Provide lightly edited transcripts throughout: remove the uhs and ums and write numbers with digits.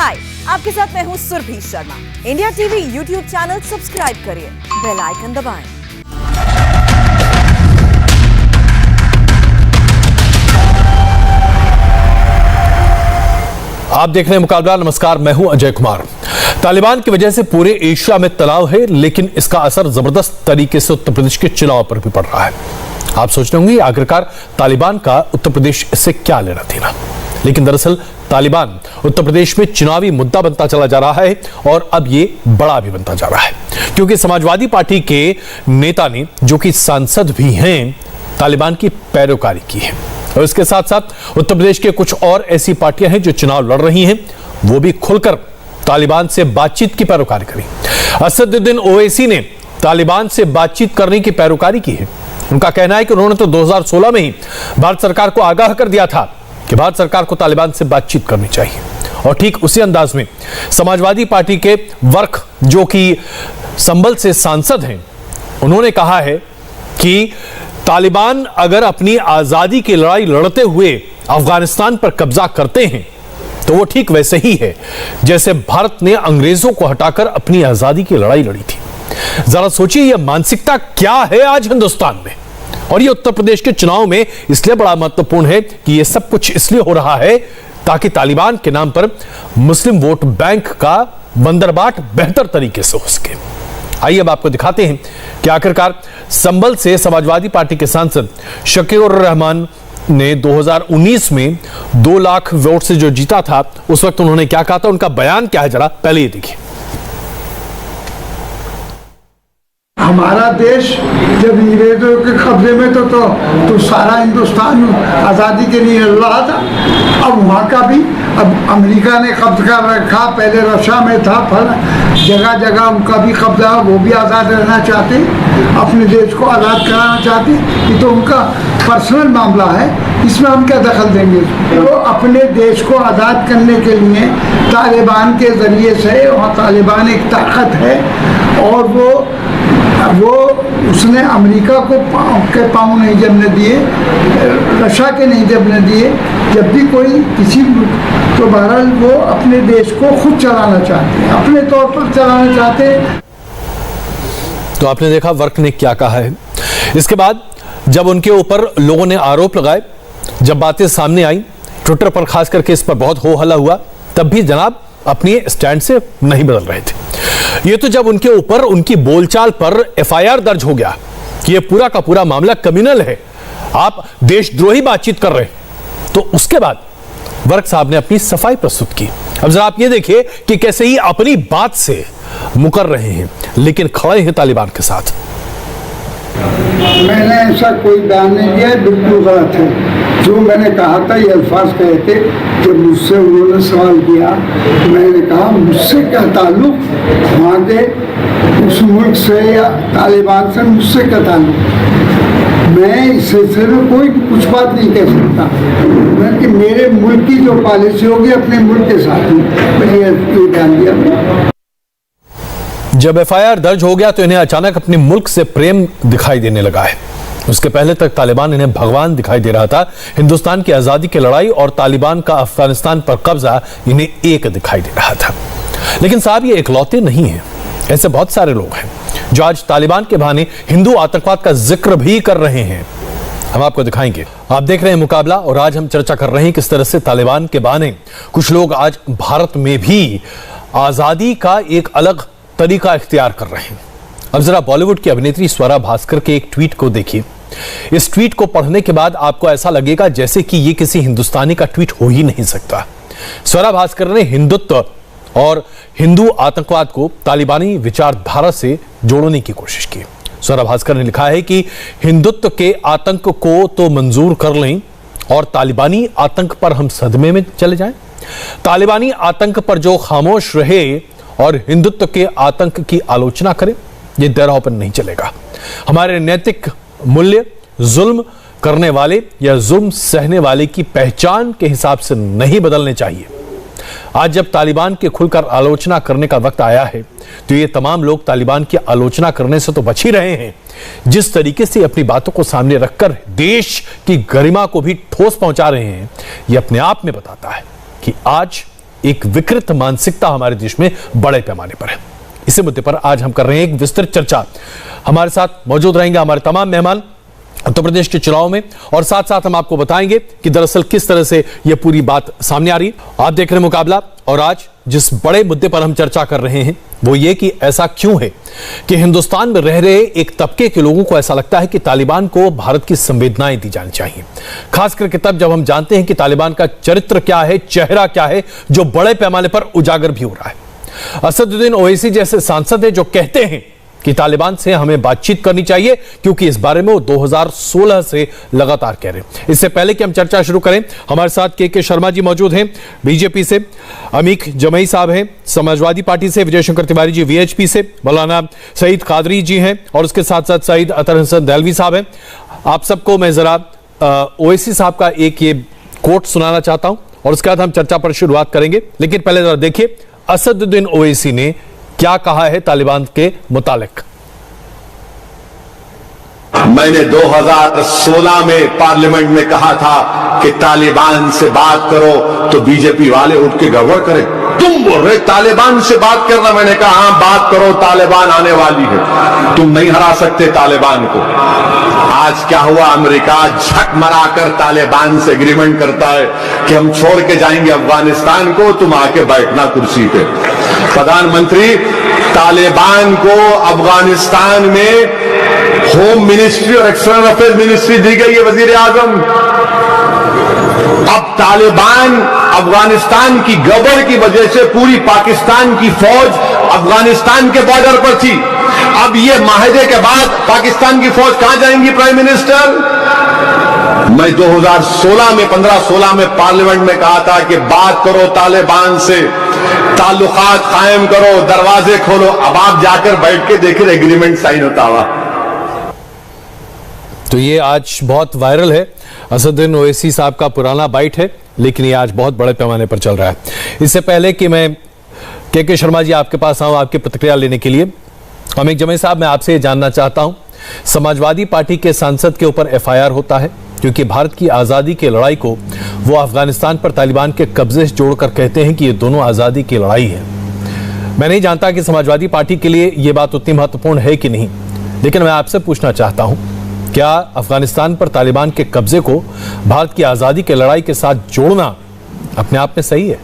हाय, आपके साथ मैं हूँ Surabhi Sharma. India TV YouTube channel subscribe करिए, बेल आइकन दबाएं। आप देख रहे हैं मुकाबला। नमस्कार, मैं हूं अजय कुमार। तालिबान की वजह से पूरे एशिया में तनाव है, लेकिन इसका असर जबरदस्त तरीके से उत्तर प्रदेश के चुनाव पर भी पड़ रहा है। आप सोच रहे होंगे आखिरकार तालिबान का उत्तर प्रदेश इससे क्या लेना देना, लेकिन दरअसल तालिबान उत्तर प्रदेश में चुनावी मुद्दा बनता चला जा रहा है और अब ये बड़ा भी बनता जा रहा है, क्योंकि समाजवादी पार्टी के नेता ने, जो कि सांसद भी हैं, तालिबान की पैरोकारी की है। और इसके साथ साथ उत्तर प्रदेश के कुछ और ऐसी पार्टियां हैं जो चुनाव लड़ रही हैं, वो भी खुलकर तालिबान से बातचीत की पैरोकारी करी। असदुद्दीन ओवैसी ने तालिबान से बातचीत करने की पैरोकारी की है। उनका कहना है कि उन्होंने तो 2016 में ही भारत सरकार को आगाह कर दिया था कि भारत सरकार को तालिबान से बातचीत करनी चाहिए। और ठीक उसी अंदाज में समाजवादी पार्टी के वर्क, जो कि संभल से सांसद हैं, उन्होंने कहा है कि तालिबान अगर अपनी आजादी की लड़ाई लड़ते हुए अफगानिस्तान पर कब्जा करते हैं तो वो ठीक वैसे ही है जैसे भारत ने अंग्रेजों को हटाकर अपनी आजादी की लड़ाई लड़ी थी। जरा सोचिए यह मानसिकता क्या है आज हिंदुस्तान में। और ये उत्तर प्रदेश के चुनाव में इसलिए बड़ा महत्वपूर्ण है कि यह सब कुछ इसलिए हो रहा है ताकि तालिबान के नाम पर मुस्लिम वोट बैंक का बंदरबाट बेहतर तरीके से हो सके। आइए अब आपको दिखाते हैं कि आखिरकार संभल से समाजवादी पार्टी के सांसद शकीउर रहमान ने 2019 में 2 लाख वोट से जो जीता था, उस वक्त उन्होंने क्या कहा था, उनका बयान क्या है, जरा पहले ये देखिए। हमारा देश जब अंग्रेजों के कब्जे में तो सारा हिंदुस्तान आज़ादी के लिए लड़ रहा था। अब वहाँ का भी अब अमेरिका ने कब्जा कर रखा, पहले रशिया में था, जगह जगह उनका भी कब्जा, वो भी आज़ाद रहना चाहते, अपने देश को आज़ाद कराना चाहते। ये तो उनका पर्सनल मामला है, इसमें हम क्या दखल देंगे। वो अपने देश को आज़ाद करने के लिए तालिबान के ज़रिए से, वहाँ तालिबान एक ताकत है और वो उसने अमेरिका को के पाँव नहीं जमने दिए, रशिया के नहीं जमने दिए। जब भी कोई किसी तो बहरहाल वो अपने देश को खुद चलाना चाहते हैं, अपने तौर पर चलाना चाहते हैं। तो आपने देखा वर्क ने क्या कहा है। इसके बाद जब उनके ऊपर लोगों ने आरोप लगाए, जब बातें सामने आई, ट्विटर पर खास करके इस पर बहुत हो हल्ला हुआ, तब भी जनाब अपनी स्टैंड से नहीं बदल रहे थे। ये तो जब उनके ऊपर उनकी बोलचाल पर एफआईआर दर्ज हो गया कि ये पूरा का पूरा मामला कम्युनल है, आप देशद्रोही बातचीत कर रहे हैं, तो उसके बाद वर्क साहब ने अपनी सफाई प्रस्तुत की। अब जरा आप ये देखिए कि कैसे ही अपनी बात से मुकर रहे हैं, लेकिन खड़े हैं तालिबान के साथ। मैंने ऐसा कोई बयान नहीं दिया, बिल्कुल गलत है। जो मैंने कहा था ये अल्फाज कहे थे। जब मुझसे उन्होंने सवाल किया, मैंने कहा मुझसे क्या ताल्लुक वहाँ के उस मुल्क से या तालिबान से, मुझसे क्या ताल्लुक। मैं इस सिलसिले में कोई कुछ बात नहीं कह सकता, बल्कि मेरे मुल्क की जो पॉलिसी होगी अपने मुल्क के साथ मैंने ये बयान दिया। जब एफआईआर दर्ज हो गया तो इन्हें अचानक अपने मुल्क से प्रेम दिखाई देने लगा है। उसके पहले तक तालिबान इन्हें भगवान दिखाई दे रहा था। हिंदुस्तान की आजादी की लड़ाई और तालिबान का अफगानिस्तान पर कब्जा इन्हें एक दिखाई दे रहा था। लेकिन साहब ये इकलौते नहीं है, ऐसे बहुत सारे लोग हैं जो आज तालिबान के बहाने हिंदू आतंकवाद का जिक्र भी कर रहे हैं। हम आपको दिखाएंगे। आप देख रहे हैं मुकाबला और आज हम चर्चा कर रहे हैं किस तरह से तालिबान के बहाने कुछ लोग आज भारत में भी आजादी का एक अलग तरीका इख्तियार कर रहे हैं। अब जरा बॉलीवुड की अभिनेत्री स्वरा भास्कर के एक ट्वीट को देखिए। इस ट्वीट को पढ़ने के बाद आपको ऐसा लगेगा जैसे कि ये किसी हिंदुस्तानी का ट्वीट हो ही नहीं सकता। स्वरा भास्कर ने हिंदुत्व और हिंदू आतंकवाद को तालिबानी विचारधारा से जोड़ने की कोशिश की। स्वरा भास्कर ने लिखा है कि हिंदुत्व के आतंक को तो मंजूर कर लें और तालिबानी आतंक पर हम सदमे में चले जाएं। तालिबानी आतंक पर जो खामोश रहे और हिंदुत्व के आतंक की आलोचना करें, यह दैराव नहीं चलेगा। हमारे नैतिक मूल्य जुल्म करने वाले या जुल्म सहने वाले की पहचान के हिसाब से नहीं बदलने चाहिए। आज जब तालिबान की खुलकर आलोचना करने का वक्त आया है तो ये तमाम लोग तालिबान की आलोचना करने से तो बच ही रहे हैं, जिस तरीके से अपनी बातों को सामने रखकर देश की गरिमा को भी ठोस पहुंचा रहे हैं, ये अपने आप में बताता है कि आज एक विकृत मानसिकता हमारे देश में बड़े पैमाने पर है। इसी मुद्दे पर आज हम कर रहे हैं एक विस्तृत चर्चा। हमारे साथ मौजूद रहेंगे हमारे तमाम मेहमान उत्तर प्रदेश के चुनाव में, और साथ साथ हम आपको बताएंगे कि दरअसल किस तरह से यह पूरी बात सामने आ रही है। आप देख रहे हैं मुकाबला, और आज जिस बड़े मुद्दे पर हम चर्चा कर रहे हैं वो ये कि ऐसा क्यों है कि हिंदुस्तान में रह रहे एक तबके के लोगों को ऐसा लगता है कि तालिबान को भारत की संवेदनाएं दी जानी चाहिए, खास करके तब जब हम जानते हैं कि तालिबान का चरित्र क्या है, चेहरा क्या है, जो बड़े पैमाने पर उजागर भी हो रहा है। असदुद्दीन ओवैसी जैसे सांसद हैं जो कहते हैं कि तालिबान से हमें बातचीत करनी चाहिए, क्योंकि इस बारे में वो 2016 से लगातार कह रहे हैं। इससे पहले कि हम चर्चा शुरू करें, हमारे साथ के शर्मा जी मौजूद हैं बीजेपी से, अमीक जमई साहब हैं समाजवादी पार्टी से, विजय शंकर तिवारी जी वीएचपी से, मौलाना सईद कादरी जी हैं, और उसके साथ साथ सईद अतर हसन दहलवी साहब हैं। आप सबको मैं जरा ओवैसी साहब का एक ये कोट सुनाना चाहता हूं और उसके बाद हम चर्चा पर शुरुआत करेंगे। लेकिन पहले जरा देखिए असदुद्दीन ओवैसी ने क्या कहा है तालिबान के मुतालिक। मैंने 2016 में पार्लियामेंट में कहा था कि तालिबान से बात करो, तो बीजेपी वाले उठ के गड़बड़ करें। तुम बोल रहे तालिबान से बात करना, मैंने कहा हां बात करो, तालिबान आने वाली है, तुम नहीं हरा सकते तालिबान को। आज क्या हुआ, अमेरिका झक मराकर तालिबान से एग्रीमेंट करता है कि हम छोड़ के जाएंगे अफगानिस्तान को, तुम आके बैठना कुर्सी पे। प्रधानमंत्री, तालिबान को अफगानिस्तान में होम मिनिस्ट्री और एक्सटर्नल अफेयर्स मिनिस्ट्री दी गई है, वजीर आजम। अब तालिबान अफगानिस्तान की गड़बड़ की वजह से पूरी पाकिस्तान की फौज अफगानिस्तान के बॉर्डर पर थी। अब ये माहिदे के बाद पाकिस्तान की फौज कहां जाएंगी प्राइम मिनिस्टर? मैं 2016 में 15-16 में पार्लियामेंट में कहा था कि बात करो तालिबान से, ताल्लुकात कायम करो, दरवाजे खोलो। अब आप जाकर बैठ के देखिए एग्रीमेंट साइन होता हुआ। तो ये आज बहुत वायरल है, असदुद्दीन ओवैसी साहब का पुराना बाइट है, लेकिन ये आज बहुत बड़े पैमाने पर चल रहा है। इससे पहले कि मैं के शर्मा जी आपके पास आऊं आपकी प्रतिक्रिया लेने के लिए, अमीक जमई साहब मैं आपसे जानना चाहता हूं, समाजवादी पार्टी के सांसद के ऊपर एफआईआर होता है क्योंकि भारत की आज़ादी की लड़ाई को वो अफगानिस्तान पर तालिबान के कब्जे से जोड़कर कहते हैं कि ये दोनों आज़ादी की लड़ाई है। मैं नहीं जानता कि समाजवादी पार्टी के लिए ये बात उतनी महत्वपूर्ण है कि नहीं, लेकिन मैं आपसे पूछना चाहता हूं, क्या अफगानिस्तान पर तालिबान के कब्जे को भारत की आज़ादी की लड़ाई के साथ जोड़ना अपने आप में सही है?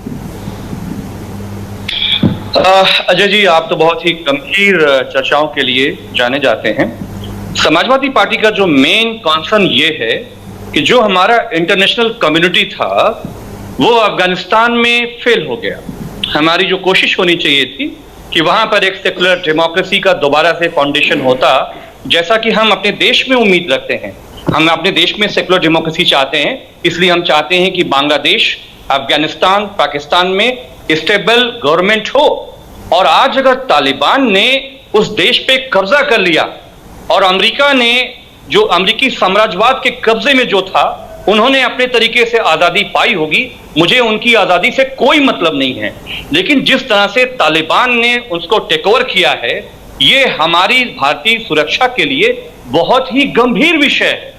अजय जी, आप तो बहुत ही गंभीर चर्चाओं के लिए जाने जाते हैं। समाजवादी पार्टी का जो मेन कॉन्सर्न ये है कि जो हमारा इंटरनेशनल कम्युनिटी था वो अफगानिस्तान में फेल हो गया। हमारी जो कोशिश होनी चाहिए थी कि वहां पर एक सेकुलर डेमोक्रेसी का दोबारा से फाउंडेशन होता, जैसा कि हम अपने देश में उम्मीद रखते हैं। हम अपने देश में सेकुलर डेमोक्रेसी चाहते हैं, इसलिए हम चाहते हैं कि बांग्लादेश, अफगानिस्तान, पाकिस्तान में स्टेबल गवर्नमेंट हो। और आज अगर तालिबान ने उस देश पे कब्जा कर लिया और अमेरिका ने जो अमेरिकी साम्राज्यवाद के कब्जे में जो था, उन्होंने अपने तरीके से आजादी पाई होगी, मुझे उनकी आजादी से कोई मतलब नहीं है। लेकिन जिस तरह से तालिबान ने उसको टेक ओवर किया है, ये हमारी भारतीय सुरक्षा के लिए बहुत ही गंभीर विषय है।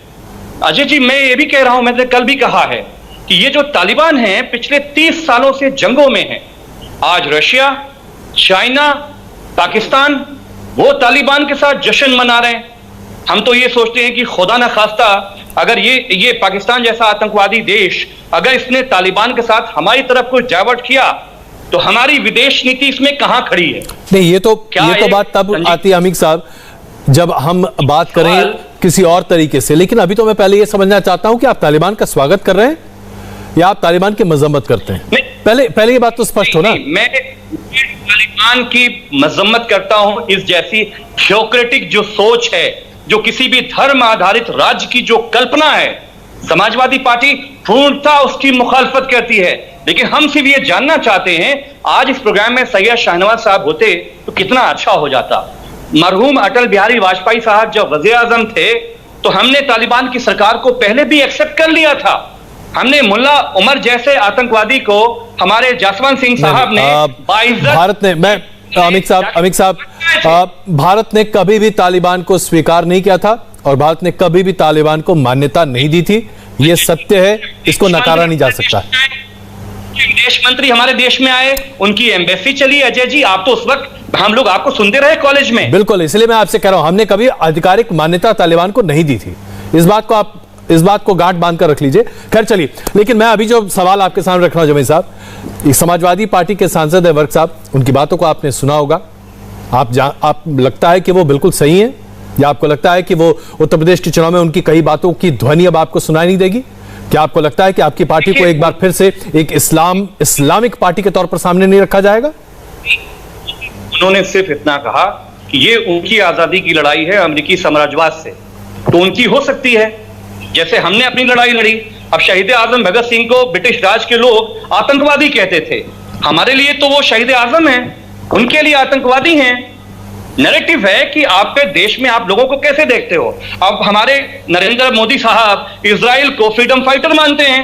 अजय जी, मैं ये भी कह रहा हूं, मैंने कल भी कहा है कि ये जो तालिबान है पिछले 30 सालों से जंगों में है। आज रशिया, चाइना, पाकिस्तान वो तालिबान के साथ जश्न मना रहे हैं। हम तो ये सोचते हैं कि खुदा न खास्ता अगर ये पाकिस्तान जैसा आतंकवादी देश अगर इसने तालिबान के साथ हमारी तरफ कुछ डाइवर्ट किया तो हमारी विदेश नीति इसमें कहां खड़ी है? नहीं, ये तो बात तब आती है अमीक साहब जब हम बात करें किसी और तरीके से। लेकिन अभी तो मैं पहले ये समझना चाहता हूं कि आप तालिबान का स्वागत कर रहे हैं या आप तालिबान की मजम्मत करते हैं? पहले ये बात तो स्पष्ट हो ना। मैं तालिबान की मजम्मत करता हूं। इस जैसी थियोक्रेटिक जो सोच है, जो किसी भी धर्म आधारित राज्य की जो कल्पना है, समाजवादी पार्टी पूर्णतः उसकी मुखालफत करती है। लेकिन हम सिर्फ ये जानना चाहते हैं, आज इस प्रोग्राम में सैयद शाहनवाज साहब होते तो कितना अच्छा हो जाता। मरहूम अटल बिहारी वाजपेयी साहब जब वजीर आजम थे तो हमने तालिबान की सरकार को पहले भी एक्सेप्ट कर लिया था। हमने मुल्ला उमर जैसे आतंकवादी को हमारे जसवंत सिंह साहब ने भारत ने अमीक साहब भारत ने कभी भी तालिबान को स्वीकार नहीं किया था और भारत ने कभी भी तालिबान को मान्यता नहीं दी थी। यह सत्य है, इसको नकारा नहीं जा सकता। विदेश मंत्री हमारे देश में आए, उनकी एम्बेसी चली। अजय जी, आप तो उस वक्त हम लोग आपको सुनते रहे कॉलेज में। बिल्कुल, इसलिए मैं आपसे कह रहा हूं, हमने कभी आधिकारिक मान्यता तालिबान को नहीं दी थी। इस बात को गांठ बांध कर रख लीजिए। खैर चलिए, लेकिन मैं अभी जो सवाल आपके सामने रख रहा हूं जमीन साहब, समाजवादी पार्टी के सांसद है वर्क साहब, उनकी बातों को आपने सुना होगा। आप लगता है कि वो बिल्कुल सही है, या आपको लगता है कि वो उत्तर प्रदेश के चुनाव में उनकी कई बातों की ध्वनि अब आपको सुनाई नहीं देगी? क्या आपको लगता है कि आपकी पार्टी को एक बार फिर से एक इस्लामिक पार्टी के तौर पर सामने नहीं रखा जाएगा? उन्होंने सिर्फ इतना कहा कि ये उनकी आजादी की लड़ाई है अमेरिकी साम्राज्यवाद से, तो उनकी हो सकती है, जैसे हमने अपनी लड़ाई लड़ी। अब शहीद आजम भगत सिंह को ब्रिटिश राज के लोग आतंकवादी कहते थे, हमारे लिए तो वो शहीद आजम हैं, उनके लिए आतंकवादी हैं। नैरेटिव है कि आपके देश में आप लोगों को कैसे देखते हो। अब हमारे नरेंद्र मोदी साहब इजराइल को फ्रीडम फाइटर मानते हैं,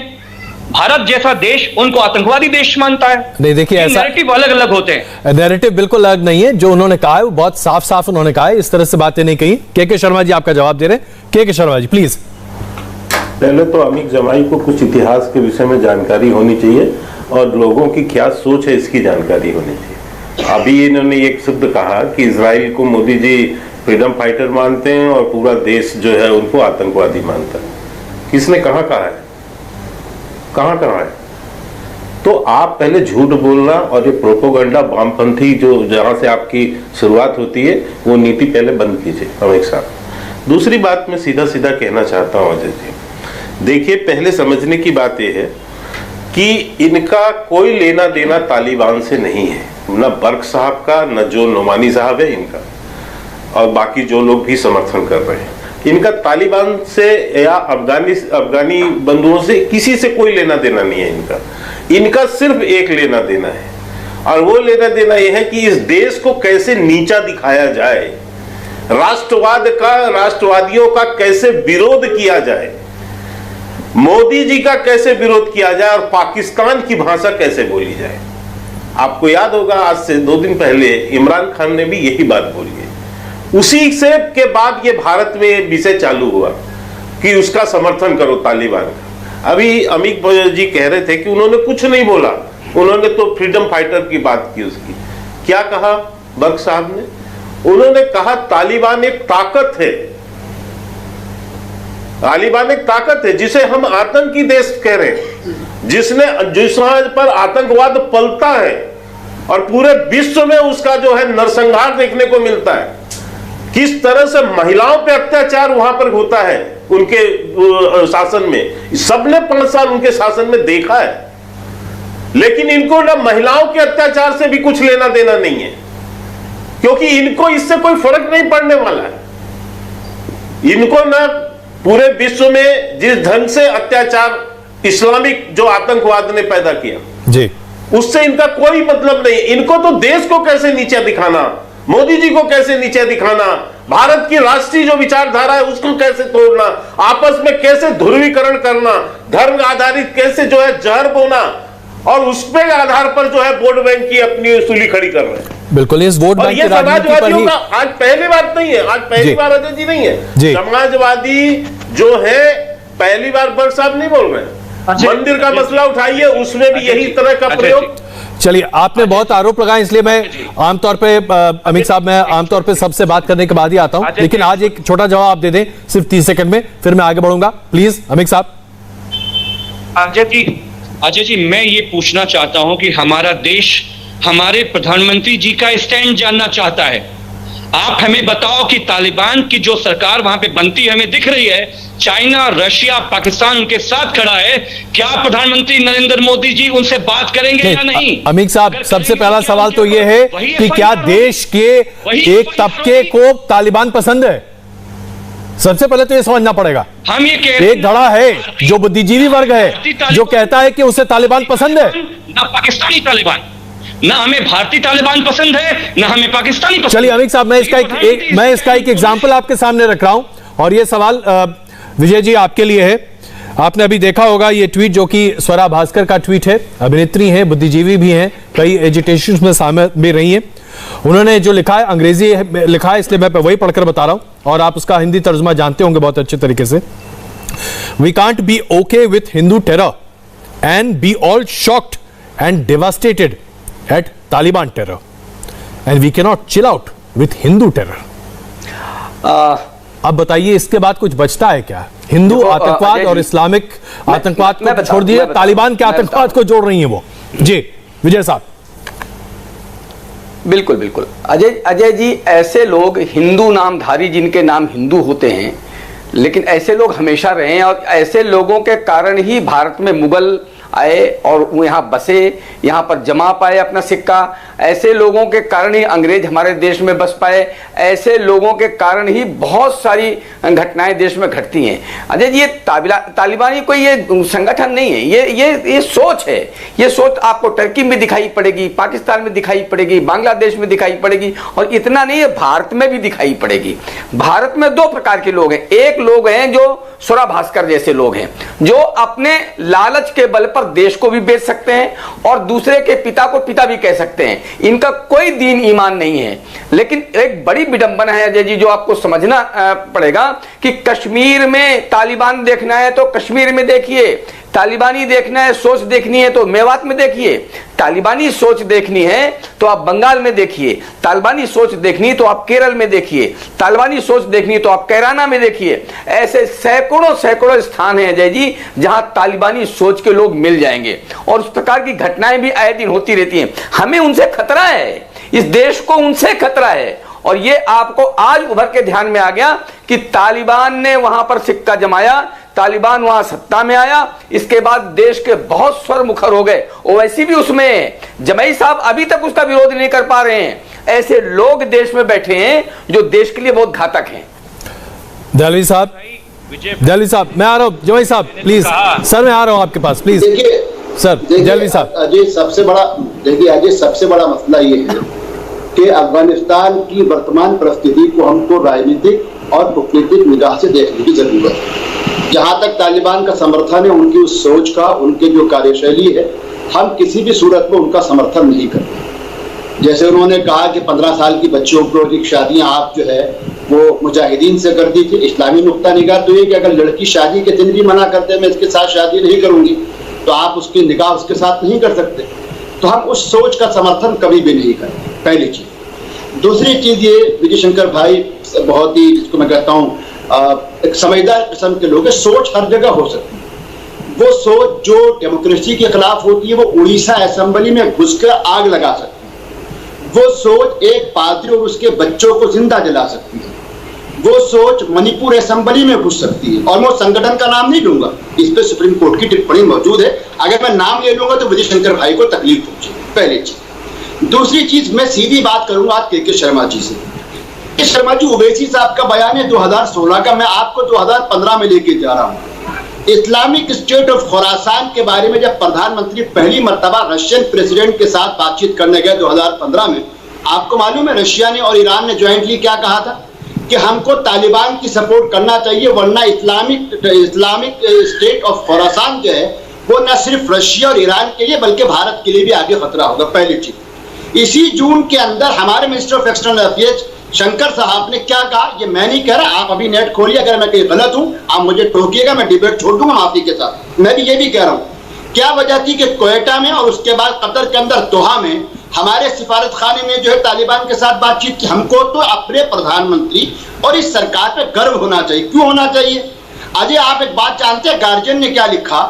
भारत जैसा देश उनको आतंकवादी देश मानता है। नहीं, देखिए ऐसा नैरेटिव अलग अलग होते हैं। नैरेटिव बिल्कुल अलग नहीं है। जो उन्होंने कहा है वो बहुत साफ साफ उन्होंने कहा है, इस तरह से बातें नहीं कही। के शर्मा जी आपका जवाब दे रहे हैं। के शर्मा जी प्लीज। पहले तो अमीक जमाई को कुछ इतिहास के विषय में जानकारी होनी चाहिए और लोगों की क्या सोच है इसकी जानकारी होनी चाहिए। अभी इन्होंने एक शब्द कहा कि इजराइल को मोदी जी फ्रीडम फाइटर मानते हैं और पूरा देश जो है उनको आतंकवादी मानता है। किसने कहा है? कहाँ है? तो आप पहले झूठ बोलना और ये प्रोपोगंडा वामपंथी जो जहां से आपकी शुरुआत होती है वो नीति पहले बंद कीजिए अमीक साहब। दूसरी बात मैं सीधा सीधा कहना चाहता हूं अजय जी, देखिए पहले समझने की बात यह है कि इनका कोई लेना देना तालिबान से नहीं है, न बर्क साहब का, न जो नोमानी साहब है इनका, और बाकी जो लोग भी समर्थन कर रहे हैं। इनका तालिबान से या अफगानी बंधुओं से किसी से कोई लेना देना नहीं है। इनका सिर्फ एक लेना देना है, और वो लेना देना यह है कि इस देश को कैसे नीचा दिखाया जाए, राष्ट्रवादियों का कैसे विरोध किया जाए, मोदी जी का कैसे विरोध किया जाए और पाकिस्तान की भाषा कैसे बोली जाए। आपको याद होगा आज से 2 दिन पहले इमरान खान ने भी यही बात बोली है। उसी से के बाद ये भारत में विषय चालू हुआ कि उसका समर्थन करो तालिबान का। अभी अमीक जी कह रहे थे कि उन्होंने कुछ नहीं बोला, उन्होंने तो फ्रीडम फाइटर की बात की। उसकी क्या कहा बर्क साहब ने? उन्होंने कहा तालिबान एक ताकत है, तालिबान एक ताकत है जिसे हम आतंकी देश कह रहे हैं, जिस पर आतंकवाद पलता है और पूरे विश्व में उसका जो है नरसंहार देखने को मिलता है। किस तरह से महिलाओं पे अत्याचार वहां पर होता है उनके शासन में, सबने 5 साल उनके शासन में देखा है। लेकिन इनको ना महिलाओं के अत्याचार से भी कुछ लेना देना नहीं है, क्योंकि इनको इससे कोई फर्क नहीं पड़ने वाला है। इनको ना पूरे विश्व में जिस ढंग से अत्याचार इस्लामिक जो आतंकवाद ने पैदा किया जी, उससे इनका कोई मतलब नहीं। इनको तो देश को कैसे नीचे दिखाना, मोदी जी को कैसे नीचे दिखाना, भारत की राष्ट्रीय जो विचारधारा है उसको कैसे तोड़ना, आपस में कैसे ध्रुवीकरण करना, धर्म आधारित कैसे जो है जहर बोना, और उसके आधार पर जो है वोट बैंक की अपनी सूली खड़ी कर रहे हैं। बिल्कुल, इस वोट बैंक की राजनीति पर ही आज पहली बात नहीं है, आज पहली बार अजय जी नहीं है। समाजवादी जो है पहली बार बर्क साहब नहीं बोल रहे हैं। मंदिर का मसला उठाइए, उसमें भी यही तरह का प्रयोग। चलिए, आपने बहुत आरोप लगाए, इसलिए मैं आमतौर पे अमित साहब, मैं आमतौर पे सबसे बात करने के बाद ही आता हूं, लेकिन आज एक छोटा जवाब आप दे दें सिर्फ 30 सेकंड में, फिर मैं आगे बढ़ूंगा। प्लीज अमित साहब। अजय जी, मैं ये पूछना चाहता हूं कि हमारा देश हमारे प्रधानमंत्री जी का स्टैंड जानना चाहता है। आप हमें बताओ कि तालिबान की जो सरकार वहां पे बनती है हमें दिख रही है, चाइना, रशिया, पाकिस्तान उनके साथ खड़ा है, क्या प्रधानमंत्री नरेंद्र मोदी जी उनसे बात करेंगे या नहीं? अमीक साहब, सबसे पहला सवाल तो यह है कि क्या देश के एक तबके को तालिबान पसंद है? सबसे पहले तो यह समझना पड़ेगा। हम ये कह, एक धड़ा है जो बुद्धिजीवी वर्ग है जो कहता है कि उसे तालिबान पसंद है। ना पाकिस्तानी तालिबान, ना हमें भारतीय तालिबान पसंद है, ना हमें पाकिस्तानी पसंद। चलिए अमीक साहब, मैं इसका एक एग्जाम्पल आपके सामने रख रहा हूं, और यह सवाल विजय जी आपके लिए है। आपने अभी देखा होगा ये ट्वीट, जो कि स्वरा भास्कर का ट्वीट है। अभिनेत्री हैं, बुद्धिजीवी भी हैं, कई एजिटेशन में शामिल भी रही हैं। उन्होंने जो लिखा है अंग्रेजी लिखा है, इसलिए मैं वही पढ़कर बता रहा हूं, और आप उसका हिंदी तर्जुमा जानते होंगे बहुत अच्छे तरीके से। We can't be okay with Hindu terror and be all shocked and devastated at Taliban terror, and we cannot chill out with Hindu terror. अब बताइए इसके बाद कुछ बचता है क्या? हिंदू आतंकवाद और इस्लामिक आतंकवाद को छोड़ दिए, तालिबान के आतंकवाद को जोड़ रही हैं वो। जी विजय साहब। बिल्कुल बिल्कुल अजय जी, ऐसे लोग हिंदू नामधारी जिनके नाम हिंदू होते हैं, लेकिन ऐसे लोग हमेशा रहे हैं और ऐसे लोगों के कारण ही भारत में मुगल आए और वो यहाँ बसे, यहाँ पर जमा पाए अपना सिक्का। ऐसे लोगों के कारण ही अंग्रेज हमारे देश में बस पाए। ऐसे लोगों के कारण ही बहुत सारी घटनाएं देश में घटती हैं। अजय जी, ये तालिबानी कोई ये संगठन नहीं है, ये सोच है। ये सोच आपको टर्की में दिखाई पड़ेगी, पाकिस्तान में दिखाई पड़ेगी, बांग्लादेश में दिखाई पड़ेगी, और इतना नहीं है, भारत में भी दिखाई पड़ेगी। भारत में दो प्रकार के लोग हैं। एक लोग हैं जो सुरा भास्कर जैसे लोग हैं, जो अपने लालच के बल पर देश को भी बेच सकते हैं और दूसरे के पिता को पिता भी कह सकते हैं। इनका कोई दीन ईमान नहीं है। लेकिन एक बड़ी विडंबना है अजय जी, जो आपको समझना पड़ेगा कि कश्मीर में तालिबान देखना है तो कश्मीर में देखिए, तालिबानी देखना है, सोच देखनी है तो मेवात में देखिए, तालिबानी सोच देखनी है तो आप बंगाल में देखिए, तालिबानी सोच देखनी है तो आप केरल में देखिए, तालिबानी सोच देखनी है तो आप कैराना में देखिए। ऐसे सैकड़ों स्थान हैं अजय जी जहां तालिबानी सोच के लोग मिल जाएंगे और उस प्रकार की घटनाएं भी आए दिन होती रहती हैं। हमें उनसे खतरा है, इस देश को उनसे खतरा है। और ये आपको आज उभर के ध्यान में आ गया कि तालिबान ने वहां पर सिक्का जमाया, तालिबान वहां सत्ता में आया, इसके बाद देश के बहुत स्वर मुखर हो गए। ओवैसी भी उसमें, जमई साहब अभी तक उसका विरोध नहीं कर पा रहे हैं। ऐसे लोग देश में बैठे हैं जो देश के लिए बहुत घातक हैं। दहलवी साहब, मैं आ रहा हूं। जमई साहब प्लीज, सर मैं आ रहा हूं आपके पास प्लीज। सर दहलवी साहब। अजय, सबसे बड़ा मसला ये है कि अफगानिस्तान की वर्तमान परिस्थिति को हमको राजनीतिक और कूटनीतिक निगाह से देखने की जरूरत है। जहां तक तालिबान का समर्थन है, उनकी उस सोच का, उनके जो कार्यशैली है, हम किसी भी सूरत में उनका समर्थन नहीं करते। जैसे उन्होंने कहा कि 15 साल की बच्चियों को की शादियां आप जो है वो मुजाहिदीन से कर दी थी। इस्लामी नुक्ता निगाह तो ये कि अगर लड़की शादी के दिन भी मना करते मैं इसके साथ शादी नहीं करूंगी, तो आप उसकी निगाह उसके साथ नहीं कर सकते। तो हम उस सोच का समर्थन कभी भी नहीं करते, पहली चीज। दूसरी चीज ये, विजय शंकर भाई बहुत ही, जिसको मैं कहता हूँ एक समझदार किस्म के लोग हैं। सोच हर जगह हो सकती है। वो सोच जो डेमोक्रेसी के खिलाफ होती है वो उड़ीसा असेंबली में घुसकर आग लगा सकती है। वो सोच एक पादरी और उसके बच्चों को जिंदा जला सकती है। वो सोच मणिपुर असेंबली में घुस सकती है। और मैं संगठन का नाम नहीं लूंगा, इस पे सुप्रीम कोर्ट की टिप्पणी मौजूद है। अगर मैं नाम ले लूंगा तो विजय शंकर भाई को तकलीफ पहुंचेगी, पहली चीज। दूसरी चीज, मैं सीधी बात करूंगा आज के शर्मा जी से। के शर्मा जी, ओवैसी साहब का बयान है 2016 का, मैं आपको 2015 में लेके जा रहा हूं। इस्लामिक स्टेट ऑफ खुरासान के बारे में जब प्रधानमंत्री पहली मर्तबा रशियन प्रेसिडेंट के साथ बातचीत करने गए 2015 में, आपको मालूम है रशिया ने और ईरान ने ज्वाइंटली क्या कहा था कि हमको तालिबान की सपोर्ट करना चाहिए, वरना इस्लामिक स्टेट ऑफ खुरासान जो है वो न सिर्फ रशिया और ईरान के लिए बल्कि भारत के लिए भी आगे खतरा होगा, पहली चीज। इसी जून के अंदर हमारे minister of external affairs Shankar साहब ने क्या कहा, ये मैं नहीं कह रहा, आप अभी नेट खोलिए, अगर मैं कहीं गलत हूं आप मुझे टोकिएगा, मैं डिबेट छोड़ दूंगा माफी के साथ। मैं भी ये भी कह रहा हूं, क्या वजह थी कि कोयटा में और उसके बाद कतर के अंदर दोहा में हमारे सिफारत खाने में जो है तालिबान के साथ बातचीत की। हमको तो अपने प्रधानमंत्री और इस सरकार पे गर्व होना चाहिए। क्यों होना चाहिए? अजय, आप एक बात जानते हैं गार्जियन ने क्या लिखा?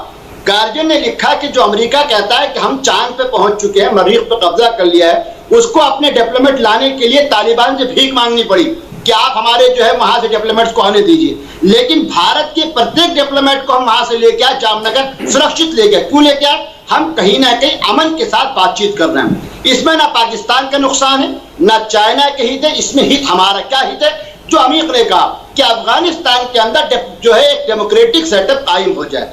गार्जियन ने लिखा कि जो अमेरिका कहता है कि हम चांद पे पहुंच चुके हैं, मरीख पे कब्जा कर लिया है, उसको अपने डेवलपमेंट लाने के लिए तालिबान से भीख मांगनी पड़ी कि आप हमारे जो है वहां से डेवलपमेंट्स को आने दीजिए। लेकिन भारत के प्रत्येक डेवलपमेंट को हम वहां से लेके आए, जामनगर सुरक्षित ले गए। क्यों लेके आए? हम कहीं ना कहीं अमन के साथ बातचीत कर रहे हैं। इसमें ना पाकिस्तान का नुकसान है ना चाइना के हित है, इसमें हित हमारा क्या हित है? जो अमीर ने कहा कि अफगानिस्तान के अंदर जो है एक डेमोक्रेटिक सेटअप कायम हो जाए।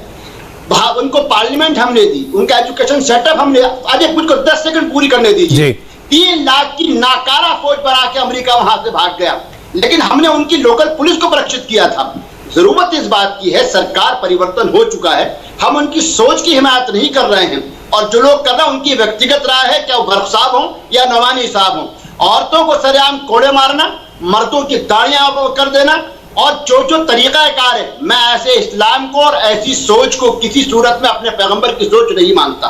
उनको पार्लियामेंट हमने दी, उनका एजुकेशन सेटअप हमने, अजय कुछ को 10 सेकंड पूरी करने दीजिए। 3 लाख की नाकारा फौज बना के अमेरिका वहां से भाग गया, लेकिन हमने उनकी लोकल पुलिस को सुरक्षित किया था। जरूरत इस बात की है, सरकार परिवर्तन हो चुका है, हम उनकी सोच की हिमायत नहीं कर रहे हैं। और जो लोग कर रहे हैं उनकी व्यक्तिगत राय है, क्या वो बर्फ साहब हो या नवानी साहब हो। औरतों को सरेआम कोड़े मारना, मर्दों की दाढ़ियां कर देना और जो तरीका कार है, मैं ऐसे इस्लाम को और ऐसी सोच को किसी सूरत में अपने पैगंबर की सोच नहीं मानता।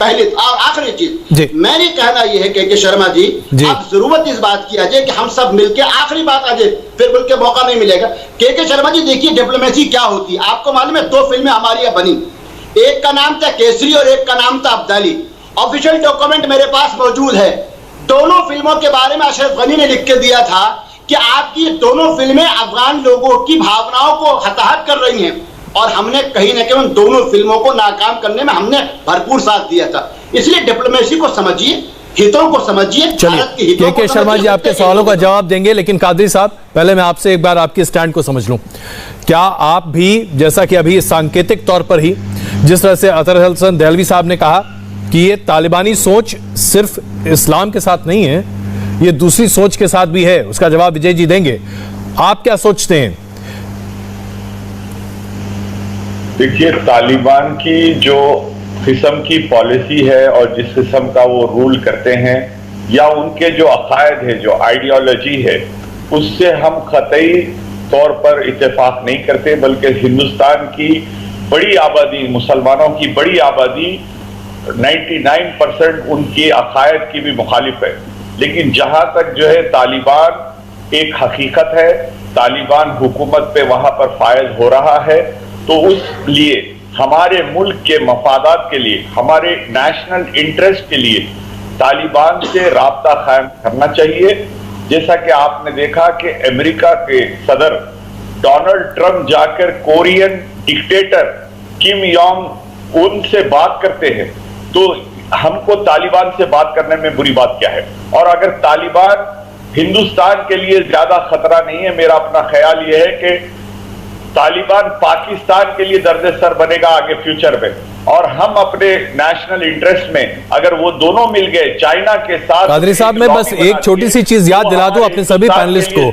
पहले आखिरी चीज मैंने कहना यह है के शर्मा जी, अब जरूरत इस बात की आ जाए कि हम सब मिलकर आखिरी बात आ जाए, फिर बोल के मौका नहीं मिलेगा। के शर्मा जी देखिए डिप्लोमेसी क्या होती है, आपको मालूम है 2 फिल्में हमारी यहाँ बनी, एक का नाम था केसरी और एक का नाम था अब्दाली। ऑफिशियल डॉक्यूमेंट मेरे पास मौजूद है, दोनों फिल्मों के बारे में अशरफ गनी ने लिख के दिया था कि आपकी दोनों फिल्में अफगान लोगों की भावनाओं को हताहत कर रही हैं, और हमने कहीं ना कहीं उन दोनों फिल्मों को नाकाम करने में हमने भरपूर साथ दिया था। इसलिए डिप्लोमेसी को समझिए, हितों को समझिए। चलिए के शर्मा जी आपके सवालों का जवाब देंगे, लेकिन कादरी साहब पहले मैं आपसे एक बार आपकी स्टैंड को समझ लूं। क्या आप भी, जैसा कि अभी सांकेतिक तौर पर ही जिस तरह से अतर हसन दहलवी साहब ने कहा कि ये तालिबानी सोच सिर्फ इस्लाम के साथ नहीं है, ये दूसरी सोच के साथ भी है, उसका जवाब विजय जी देंगे, आप क्या सोचते हैं? देखिए, तालिबान की जो किस्म की पॉलिसी है और जिस किस्म का वो रूल करते हैं, या उनके जो अकायद है, जो आइडियोलॉजी है, उससे हम कतई तौर पर इत्तेफाक नहीं करते, बल्कि हिंदुस्तान की बड़ी आबादी, मुसलमानों की बड़ी आबादी 99% उनके अकायद की भी मुखालिफ है। लेकिन जहां तक जो है तालिबान एक हकीकत है, तालिबान हुकूमत पे वहां पर फायज हो रहा है, तो उस लिए हमारे मुल्क के मफादात के लिए, हमारे नेशनल इंटरेस्ट के लिए तालिबान से राब्ता कायम करना चाहिए। जैसा कि आपने देखा कि अमेरिका के सदर डोनाल्ड ट्रंप जाकर कोरियन डिक्टेटर किम योंग उनसे बात करते हैं, तो हमको तालिबान से बात करने में बुरी बात क्या है? और अगर तालिबान हिंदुस्तान के लिए ज्यादा खतरा नहीं है, मेरा अपना ख्याल यह है कि तालिबान पाकिस्तान के लिए दर्द सर बनेगा आगे फ्यूचर में, और हम अपने नेशनल इंटरेस्ट में अगर वो दोनों मिल गए चाइना के साथ। कादरी साहब, मैं बस एक छोटी सी चीज याद दिला दूं अपने सभी पैनलिस्ट को,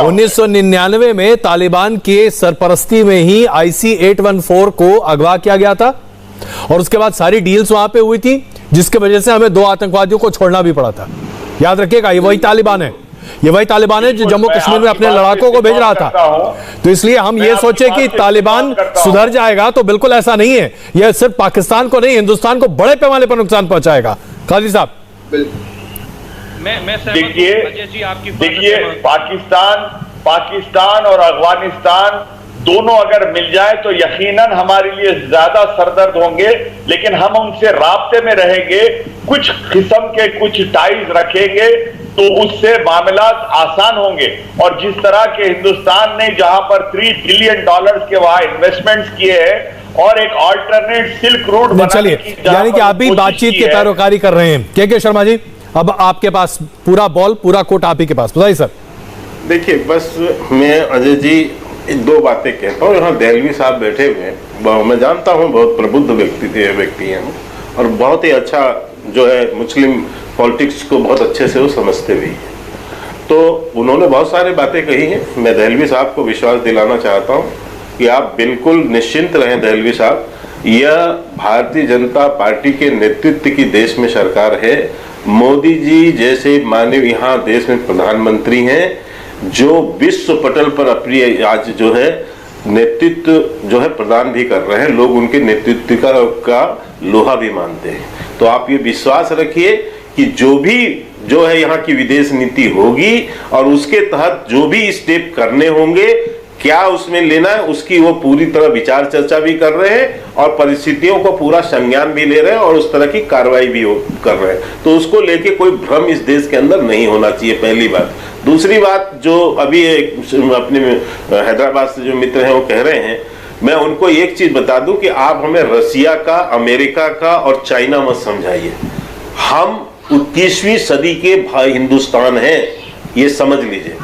1999 में तालिबान के सरपरस्ती में ही IC-814 को अगवा किया गया था, और उसके बाद सारी डील्स वहां पे हुई थी, जिसके वजह से हमें 2 आतंकवादियों को छोड़ना भी पड़ा था। याद रखिएगा, ये वही तालिबान है, ये वही तालिबान है जो जम्मू कश्मीर में अपने लड़ाकों को भेज रहा था। तो इसलिए हम ये सोचे कि तालिबान सुधर जाएगा, तो बिल्कुल ऐसा नहीं है। यह सिर्फ पाकिस्तान को नहीं, हिंदुस्तान को बड़े पैमाने पर नुकसान पहुंचाएगा। काजी साहब, देखिए पाकिस्तान और अफगानिस्तान दोनों अगर मिल जाए तो यकीनन हमारे लिए ज्यादा सरदर्द होंगे, लेकिन हम उनसे राब्ते में रहेंगे, कुछ किस्म के कुछ टाइज रखेंगे, तो उससे मामलात आसान होंगे। और जिस तरह के हिंदुस्तान ने जहां पर $3 बिलियन के वहां इन्वेस्टमेंट्स किए हैं और एक ऑल्टरनेट सिल्क रूट, चलिए, यानी कि आप भी बातचीत की पैरोकारी कर रहे हैं। के शर्मा जी, अब आपके पास पूरा बॉल, पूरा कोर्ट आप ही के पास, बताइए सर। देखिए, बस मैं अजय जी 2 बातें कहता हूँ। यहाँ दहलवी साहब बैठे हुए, मैं जानता हूँ बहुत प्रबुद्ध व्यक्ति हैं, और बहुत ही अच्छा जो है मुस्लिम पॉलिटिक्स को बहुत अच्छे से वो समझते भी हैं। तो उन्होंने बहुत सारी बातें कही हैं। मैं दहलवी साहब को विश्वास दिलाना चाहता हूँ कि आप बिल्कुल निश्चिंत रहें दहलवी साहब, यह भारतीय जनता पार्टी के नेतृत्व की देश में सरकार है। मोदी जी जैसे माननीय यहाँ देश में प्रधानमंत्री हैं, जो विश्व पटल पर अपनी आज जो है नेतृत्व जो है प्रदान भी कर रहे हैं, लोग उनके नेतृत्व का लोहा भी मानते हैं। तो आप ये विश्वास रखिए कि जो भी जो है यहाँ की विदेश नीति होगी और उसके तहत जो भी स्टेप करने होंगे, क्या उसमें लेना है, उसकी वो पूरी तरह विचार चर्चा भी कर रहे हैं और परिस्थितियों को पूरा संज्ञान भी ले रहे हैं और उस तरह की कार्रवाई भी कर रहे हैं। तो उसको लेके कोई भ्रम इस देश के अंदर नहीं होना चाहिए, पहली बात। दूसरी बात, जो अभी अपने हैदराबाद से जो मित्र हैं वो कह रहे हैं, मैं उनको एक चीज बता दूं कि आप हमें रसिया का, अमेरिका का और चाइना मत समझाइए। हम 21वीं सदी के भाई हिंदुस्तान हैं, ये समझ लीजिए,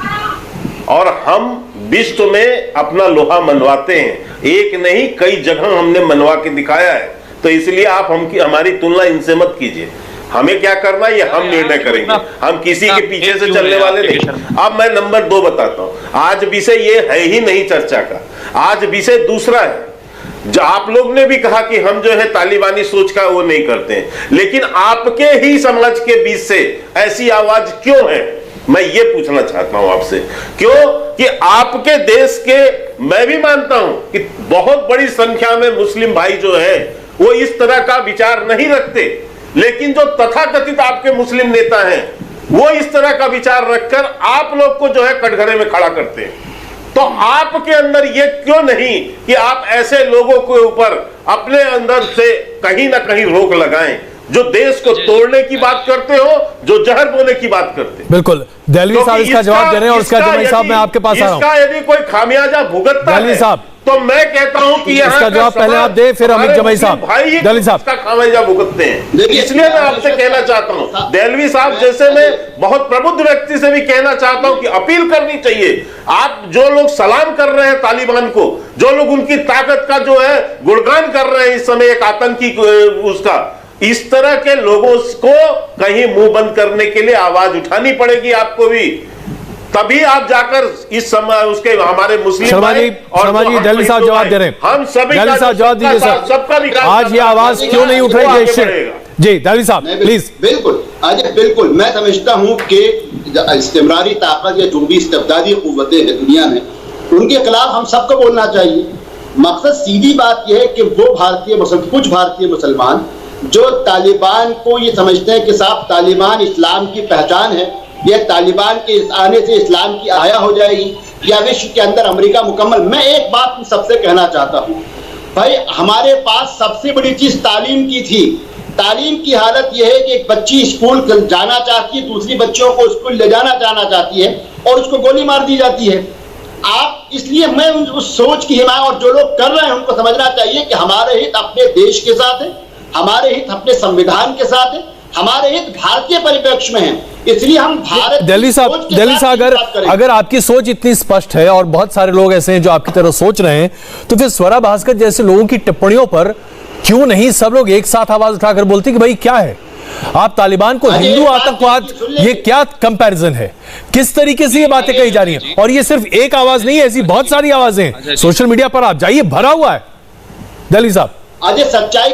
और हम विश्व में अपना लोहा मनवाते हैं। एक नहीं, कई जगह हमने मनवा के दिखाया है। तो इसलिए आप हमारी तुलना इनसे मत कीजिए। हमें क्या करना है ये हम निर्णय करेंगे, हम किसी के पीछे से चलने वाले नहीं। अब मैं नंबर 2 बताता हूं। आज विषय ये है ही नहीं चर्चा का, आज विषय दूसरा है। जो आप लोग ने भी कहा कि हम जो है तालिबानी सोच का वो नहीं करते हैं, लेकिन आपके ही समाज के बीच से ऐसी आवाज क्यों है, मैं ये पूछना चाहता हूं आपसे। क्यों कि आपके देश के, मैं भी मानता हूं कि बहुत बड़ी संख्या में मुस्लिम भाई जो है वो इस तरह का विचार नहीं रखते, लेकिन जो तथाकथित आपके मुस्लिम नेता हैं वो इस तरह का विचार रखकर आप लोग को जो है कटघरे में खड़ा करते हैं। तो आपके अंदर ये क्यों नहीं कि आप ऐसे लोगों के ऊपर अपने अंदर से कहीं ना कहीं रोक लगाएं जो देश को तोड़ने की बात करते हो, जो जहर बोने की बात करते हैं। बिल्कुल, दहलवी साहब इसका जवाब दे रहे हैं और उसका जमाई साहब मैं आपके पास आ रहा हूं। इसका यदि कोई खामियाजा भुगतता है साहब तो मैं कहता हूं कि इसका जवाब पहले आप दे, फिर अमित जमाई साहब। दहलवी साहब इसका खामियाजा भुगतते हैं, इसलिए मैं आपसे कहना चाहता हूं, दहलवी साहब जैसे मैं बहुत प्रबुद्ध व्यक्ति से भी कहना चाहता हूं कि अपील करनी चाहिए। आप जो लोग सलाम कर रहे हैं तालिबान को, जो लोग उनकी ताकत का जो है गुणगान कर रहे हैं इस समय एक आतंकी उसका, इस तरह के लोगों को कहीं मुंह बंद करने के लिए आवाज उठानी पड़ेगी आपको भी, तभी आप जाकर इस समय उसके हमारे मुस्लिम शर्मा जी दहलवी साहब जवाब दे रहे हैं। हम सभी दहलवी साहब जवाब दीजिए सर, सबका विकास आज ये आवाज क्यों नहीं उठ रही देश से? जी दहलवी साहब प्लीज। बिल्कुल अजय, बिल्कुल मैं समझता हूं कि इस्तिमरारी ताकत या जो भी इस्तिबदादी कुव्वतें हैं दुनिया में, उनके खिलाफ हम सबको बोलना चाहिए। मकसद सीधी बात यह है कि वो कुछ भारतीय मुसलमान जो तालिबान को ये समझते हैं कि साहब तालिबान इस्लाम की पहचान है, यह तालिबान के आने से इस्लाम की आया हो जाएगी या विश्व के अंदर अमेरिका मुकम्मल। मैं एक बात सबसे कहना चाहता हूं भाई, हमारे पास सबसे बड़ी चीज तालीम की थी। तालीम की हालत यह है कि एक बच्ची स्कूल जाना चाहती है, दूसरी बच्चियों को स्कूल ले जाना चाहती है और उसको गोली मार दी जाती है। आप इसलिए मैं उस सोच की हिमायत, और जो लोग कर रहे हैं उनको समझना चाहिए कि हमारे हित अपने देश के साथ है, हमारे हित अपने संविधान के साथ है, हमारे हित भारतीय परिप्रेक्ष्य में है, इसलिए हम भारत। दहलवी साहब अगर आपकी सोच इतनी स्पष्ट है और बहुत सारे लोग ऐसे हैं जो आपकी तरह सोच रहे हैं, तो फिर स्वरा भास्कर जैसे लोगों की टिप्पणियों पर क्यों नहीं सब लोग एक साथ आवाज उठाकर बोलते कि भाई क्या है, आप तालिबान को हिंदू आतंकवाद, ये क्या कंपैरिजन है, किस तरीके से ये बातें कही जा रही हैं? और ये सिर्फ एक आवाज नहीं है, ऐसी बहुत सारी आवाजें हैं सोशल मीडिया पर, आप जाइए भरा हुआ है। दहलवी साहब अजय, सच्चाई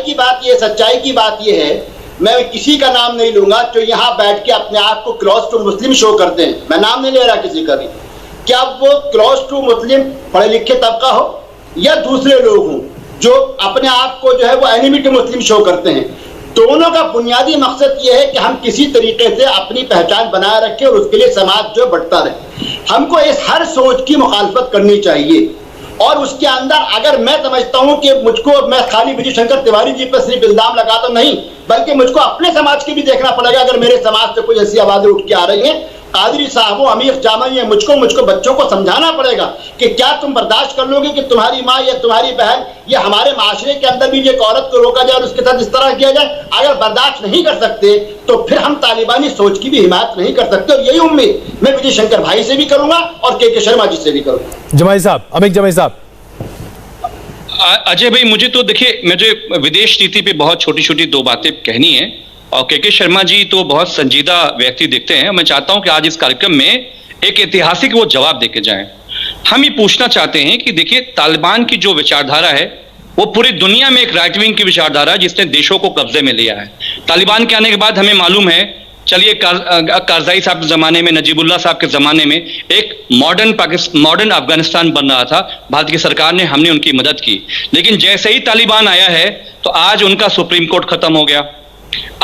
की बात यह है, मैं किसी का नाम नहीं लूंगा जो यहाँ बैठ के अपने आप को क्रॉस टू मुस्लिम शो करते हैं, मैं नाम नहीं ले रहा किसी का भी। क्या वो क्रॉस टू मुस्लिम पढ़े लिखे तबका हो या दूसरे लोग हों जो अपने आप को जो है वो एनिमी टू मुस्लिम शो करते हैं, दोनों का बुनियादी मकसद ये है कि हम किसी तरीके से अपनी पहचान बनाए रखें और उसके लिए समाज जो बढ़ता रहे। हमको इस हर सोच की मुखालफत करनी चाहिए और उसके अंदर अगर मैं समझता हूं कि मुझको, मैं खाली विजय शंकर तिवारी जी पर सिर्फ इल्जाम लगाता नहीं, बल्कि मुझको अपने समाज के भी देखना पड़ेगा। अगर मेरे समाज से कोई ऐसी आवाजें उठ के आ रही हैं, कादरी साहब हो, अमीर जामाई है, मुझको बच्चों को समझाना पड़ेगा कि क्या तुम बर्दाश्त कर लोगे कि तुम्हारी माँ या तुम्हारी बहन या हमारे माशरे के अंदर भी एक औरत को रोका जाए और उसके साथ इस तरह किया जाए? अगर बर्दाश्त नहीं कर सकते तो फिर हम तालिबानी सोच की भी हिमायत नहीं कर सकते। और यही उम्मीद मैं विजय शंकर भाई से भी करूंगा और के शर्मा जी से भी करूंगा। जमाई साहब, अमित जमाई साहब। अजय भाई, मुझे तो देखिए, मुझे विदेश नीति पे बहुत छोटी छोटी दो बातें कहनी है और के शर्मा जी तो बहुत संजीदा व्यक्ति दिखते हैं। मैं चाहता हूं कि आज इस कार्यक्रम में एक ऐतिहासिक वो जवाब देके जाएं। हम ये पूछना चाहते हैं कि देखिए, तालिबान की जो विचारधारा है वो पूरी दुनिया में एक राइट विंग की विचारधारा है जिसने देशों को कब्जे में लिया है। तालिबान के आने के बाद हमें मालूम है, चलिए कारजाई साहब के जमाने में, नजीबुल्लाह साहब के जमाने में एक मॉडर्न अफगानिस्तान बन रहा था। भारत की सरकार ने, हमने उनकी मदद की, लेकिन जैसे ही तालिबान आया है तो आज उनका सुप्रीम कोर्ट खत्म हो गया,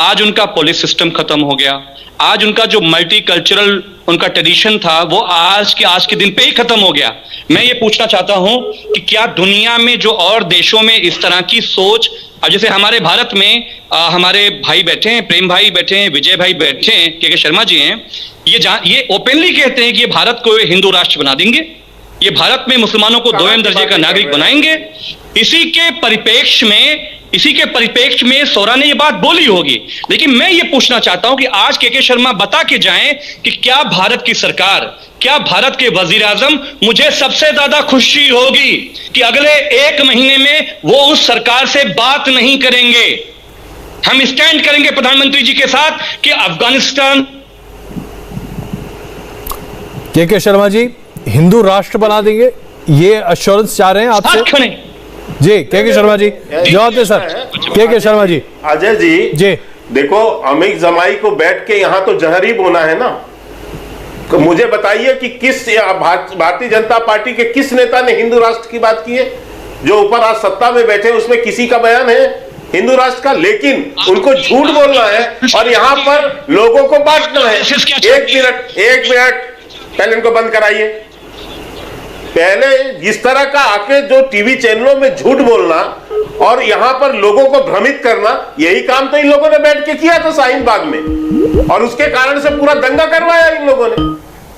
आज उनका पुलिस सिस्टम खत्म हो गया, आज उनका जो मल्टी कल्चरल उनका ट्रेडिशन था वो आज के दिन पे ही खत्म हो गया। मैं ये पूछना चाहता हूं कि क्या दुनिया में जो और देशों में इस तरह की सोच, जैसे हमारे भारत में हमारे भाई बैठे हैं, प्रेम भाई बैठे हैं, विजय भाई बैठे हैं, के शर्मा जी हैं, ये ओपनली कहते हैं कि ये भारत को हिंदू राष्ट्र बना देंगे, ये भारत में मुसलमानों को दोयम दर्जे का नागरिक बनाएंगे। इसी के परिप्रेक्ष्य में सोरा ने ये बात बोली होगी। लेकिन मैं ये पूछना चाहता हूं कि आज के शर्मा बता के जाएं कि क्या भारत की सरकार, क्या भारत के वजीर आजम, मुझे सबसे ज्यादा खुशी होगी कि अगले 1 महीने में वो उस सरकार से बात नहीं करेंगे। हम स्टैंड करेंगे प्रधानमंत्री जी के साथ कि अफगानिस्तान। के शर्मा जी हिंदू राष्ट्र बना देंगे, ये अश्योरेंस चाह रहे हैं आपसे? जी के शर्मा जी जवाब दे सर। के शर्मा जी। अजय जी देखो, अमित जमाई को बैठ के यहाँ तो जहर ही बोना है ना। तो मुझे बताइए कि किस भारतीय जनता पार्टी के किस नेता ने हिंदू राष्ट्र की बात की है? जो ऊपर आज सत्ता में बैठे उसमें किसी का बयान है? हिंदू राष्ट्र का, लेकिन उनको झूठ बोलना है और यहाँ पर लोगों को बांटना है। एक मिनट पहले इनको बंद कराइए। पहले इस तरह का आके जो टीवी चैनलों में झूठ बोलना और यहां पर लोगों को भ्रमित करना, यही काम तो इन लोगों ने बैठ के किया था शाहीन बाग में, और उसके कारण से पूरा दंगा करवाया इन लोगों ने।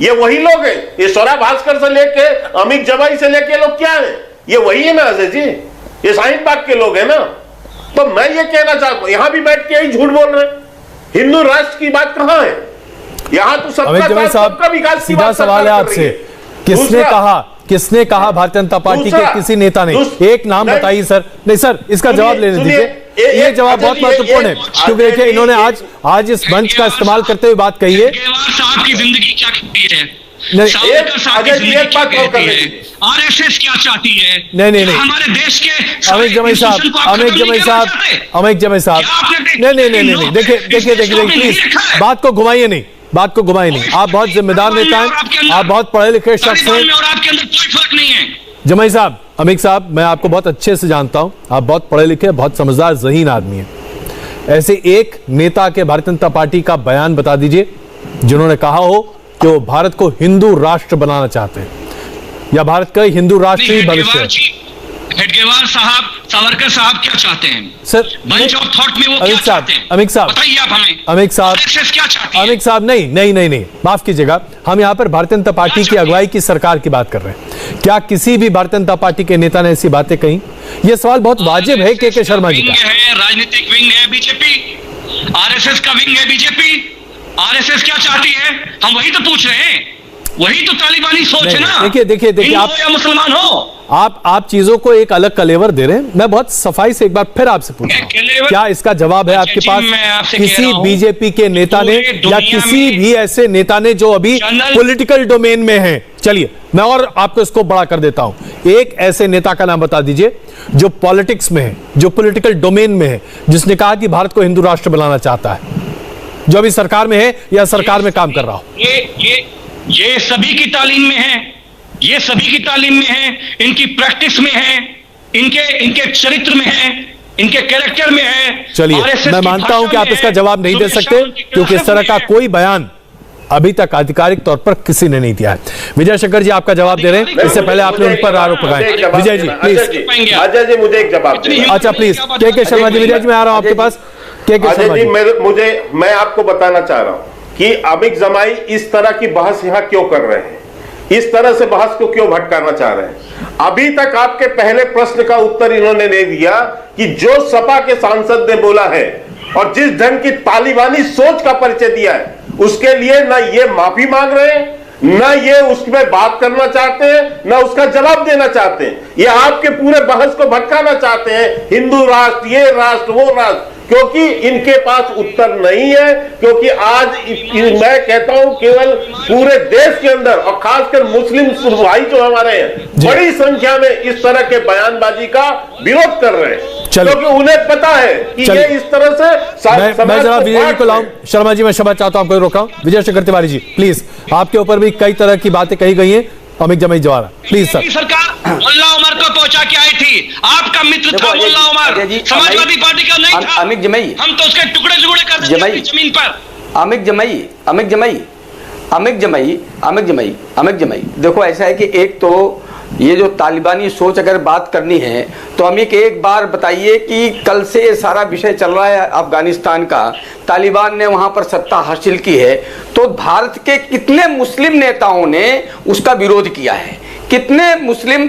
ये वही लोग हैं, ये स्वरा भास्कर से लेके अमित जमाई से लेके लोग क्या है, ये वही है ना अजय जी, ये शाहीन बाग के लोग हैं ना। तो मैं ये कहना चाहता हूं, यहां भी बैठ के यही झूठ बोल रहे हैं। हिंदू राष्ट्र की बात कहां है? यहां तो सबका विकास। सीधा सवाल है आपसे, किसने कहा भारतीय जनता पार्टी के किसी नेता ने? एक नाम बताइए सर। नहीं सर, इसका जवाब लेने दीजिए। ये जवाब बहुत महत्वपूर्ण है, क्योंकि देखिए इन्होंने आज इस मंच का इस्तेमाल करते हुए बात कही है। साहब की जिंदगी क्या कहती है? आरएसएस क्या चाहती है? नहीं हमारे देश के अमित जमाई साहब, नहीं, देखिए प्लीज बात को घुमाइए नहीं, आप बहुत जिम्मेदार नेता हैं, आप बहुत पढ़े लिखे शख्स हैं। और आपके अंदर कोई फर्क नहीं है। जमाई साहब, अमित साहब, मैं आपको बहुत अच्छे से जानता हूं, आप बहुत पढ़े लिखे, बहुत समझदार ज़हीन आदमी हैं। ऐसे एक नेता के भारतीय जनता पार्टी का बयान बता दीजिए जिन्होंने कहा हो कि वो भारत को हिंदू राष्ट्र बनाना चाहते हैं, या भारत का हिंदू राष्ट्र ही भविष्य है। हेडगेवार साहब, सावरकर साहब क्या चाहते हैं सर? बंच ऑफ थॉट में वो क्या चाहते हैं? अमित साहब बताइए आप हमें। अमित साहब क्या चाहते हैं? अमित साहब नहीं, माफ कीजिएगा, हम यहाँ पर भारतीय जनता पार्टी की अगुवाई की सरकार की बात कर रहे हैं। क्या किसी भी भारतीय जनता पार्टी के नेता ने ऐसी बातें कही? ये सवाल बहुत वाजिब है के शर्मा जी का। राजनीतिक विंग है बीजेपी, आरएसएस का विंग है बीजेपी। आरएसएस क्या चाहती है? हम वही तो पूछ रहे हैं, वही तो तालिबानी सोच है ना। देखिए आप या मुसलमान हो, आप चीजों को एक अलग कलेवर दे रहे हैं। मैं बहुत सफाई से एक बार फिर आपसे पूछता हूं, क्या इसका जवाब है आपके पास? किसी बीजेपी के नेता ने या किसी भी ऐसे नेता ने जो अभी पॉलिटिकल डोमेन में है? चलिए मैं और आपको इसको बड़ा कर देता हूं, एक ऐसे नेता का नाम बता दीजिए जो पॉलिटिक्स में है, जो पॉलिटिकल डोमेन में है, जिसने कहा कि भारत को हिंदू राष्ट्र बनाना चाहता है, जो अभी सरकार में है या सरकार में काम कर रहा हो। ये सभी की तालीम में है, ये सभी की तालीम में है, इनकी प्रैक्टिस में है, इनके चरित्र में है, इनके कैरेक्टर में है। चलिए मैं मानता हूं कि आप इसका जवाब नहीं दे सकते, क्योंकि इस तरह का कोई बयान अभी तक आधिकारिक तौर पर किसी ने नहीं दिया है। विजय शंकर जी आपका जवाब दे रहे हैं, इससे पहले आपने उन पर आरोप लगाए। विजय जी प्लीज। अजय जी मुझे एक जवाब दीजिए। अच्छा प्लीज, के शर्मा जी। विजय जी मैं आ रहा हूं आपके पास। अजय जी मैं आपको बताना चाह रहा हूं कि अमित जमाई इस तरह की बहस यहां क्यों कर रहे हैं, इस तरह से बहस को क्यों भटकाना चाह रहे हैं। अभी तक आपके पहले प्रश्न का उत्तर इन्होंने नहीं दिया कि जो सपा के सांसद ने बोला है और जिस ढंग की तालिबानी सोच का परिचय दिया है, उसके लिए ना ये माफी मांग रहे हैं, ना ये उसमें बात करना चाहते हैं, ना उसका जवाब देना चाहते हैं। ये आपके पूरे बहस को भटकाना चाहते हैं, हिंदू राष्ट्र, ये राष्ट्र, वो राष्ट्र, क्योंकि इनके पास उत्तर नहीं है। क्योंकि आज मैं कहता हूं केवल पूरे देश के अंदर और खासकर मुस्लिम भाई जो हमारे हैं, बड़ी संख्या में इस तरह के बयानबाजी का विरोध कर रहे हैं, क्योंकि उन्हें पता है कि ये इस तरह से मैं जरा विजय जी को लाऊं। शर्मा जी मैं क्षमा चाहता हूं, आपको रोका। विजय शंकर तिवारी जी प्लीज, आपके ऊपर भी कई तरह की बातें कही गई हैं। अमित जमाई जवाब प्लीज सर। सरकार मुल्ला उमर को पहुंचा के आई थी, आपका मित्र था मुल्ला उमर, समाजवादी पार्टी का नहीं था। अमित जमाई, हम तो उसके टुकड़े कर देते जमीन पर। अमित जमाई देखो ऐसा है कि एक तो ये जो तालिबानी सोच अगर बात करनी है तो हम एक बार बताइए कि कल से ये सारा विषय चल रहा है अफगानिस्तान का, तालिबान ने वहां पर सत्ता हासिल की है, तो भारत के कितने मुस्लिम नेताओं ने उसका विरोध किया है? कितने मुस्लिम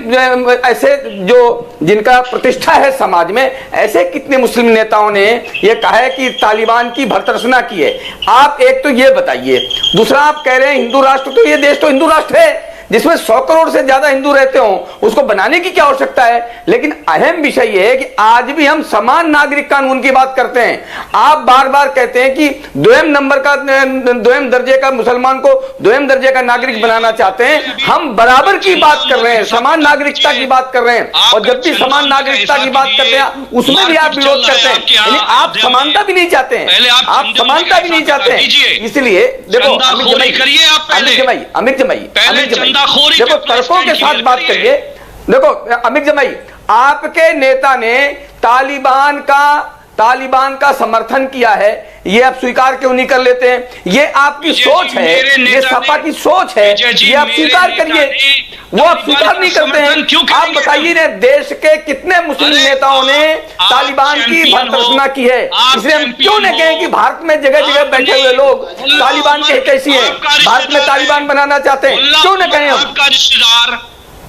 ऐसे जो जिनका प्रतिष्ठा है समाज में, ऐसे कितने मुस्लिम नेताओं ने ये कहा है कि तालिबान की भर्त्सना की है? आप एक तो ये बताइए। दूसरा आप कह रहे हैं हिंदू राष्ट्र, तो ये देश तो हिंदू राष्ट्र है जिसमें 100 करोड़ से ज्यादा हिंदू रहते हो, उसको बनाने की क्या आवश्यकता है? लेकिन अहम विषय यह है कि आज भी हम समान नागरिक कानून की बात करते हैं। आप बार बार कहते हैं कि द्विम दर्जे का मुसलमान को द्विम दर्जे का नागरिक बनाना चाहते हैं। हम बराबर की बात कर रहे हैं, समान नागरिकता की बात कर रहे हैं, और जब भी समान नागरिकता की बात करते हैं उसमें भी आप विरोध करते हैं। यानी आप समानता भी नहीं चाहते हैं, आप समानता भी नहीं चाहते हैं। इसलिए देखो अमित जमाई देखो तर्कों के साथ बात करिए। देखो अमित जमाई, आपके नेता ने तालिबान का तालिबान का समर्थन किया है, ये आप स्वीकार क्यों नहीं कर लेते हैं? ये आपकी सोच है, ये सपा की सोच है, ये आप स्वीकार करिए। वो आप स्वीकार नहीं करते हैं। आप बताइए ना, देश के कितने मुस्लिम नेताओं ने तालिबान की भर्त्सना की है? इसलिए हम क्यों न कहें कि भारत में जगह जगह बैठे हुए लोग तालिबान के कैसी हैं, भारत में तालिबान बनाना चाहते हैं, क्यों न कहें हम? आपका रिश्तेदार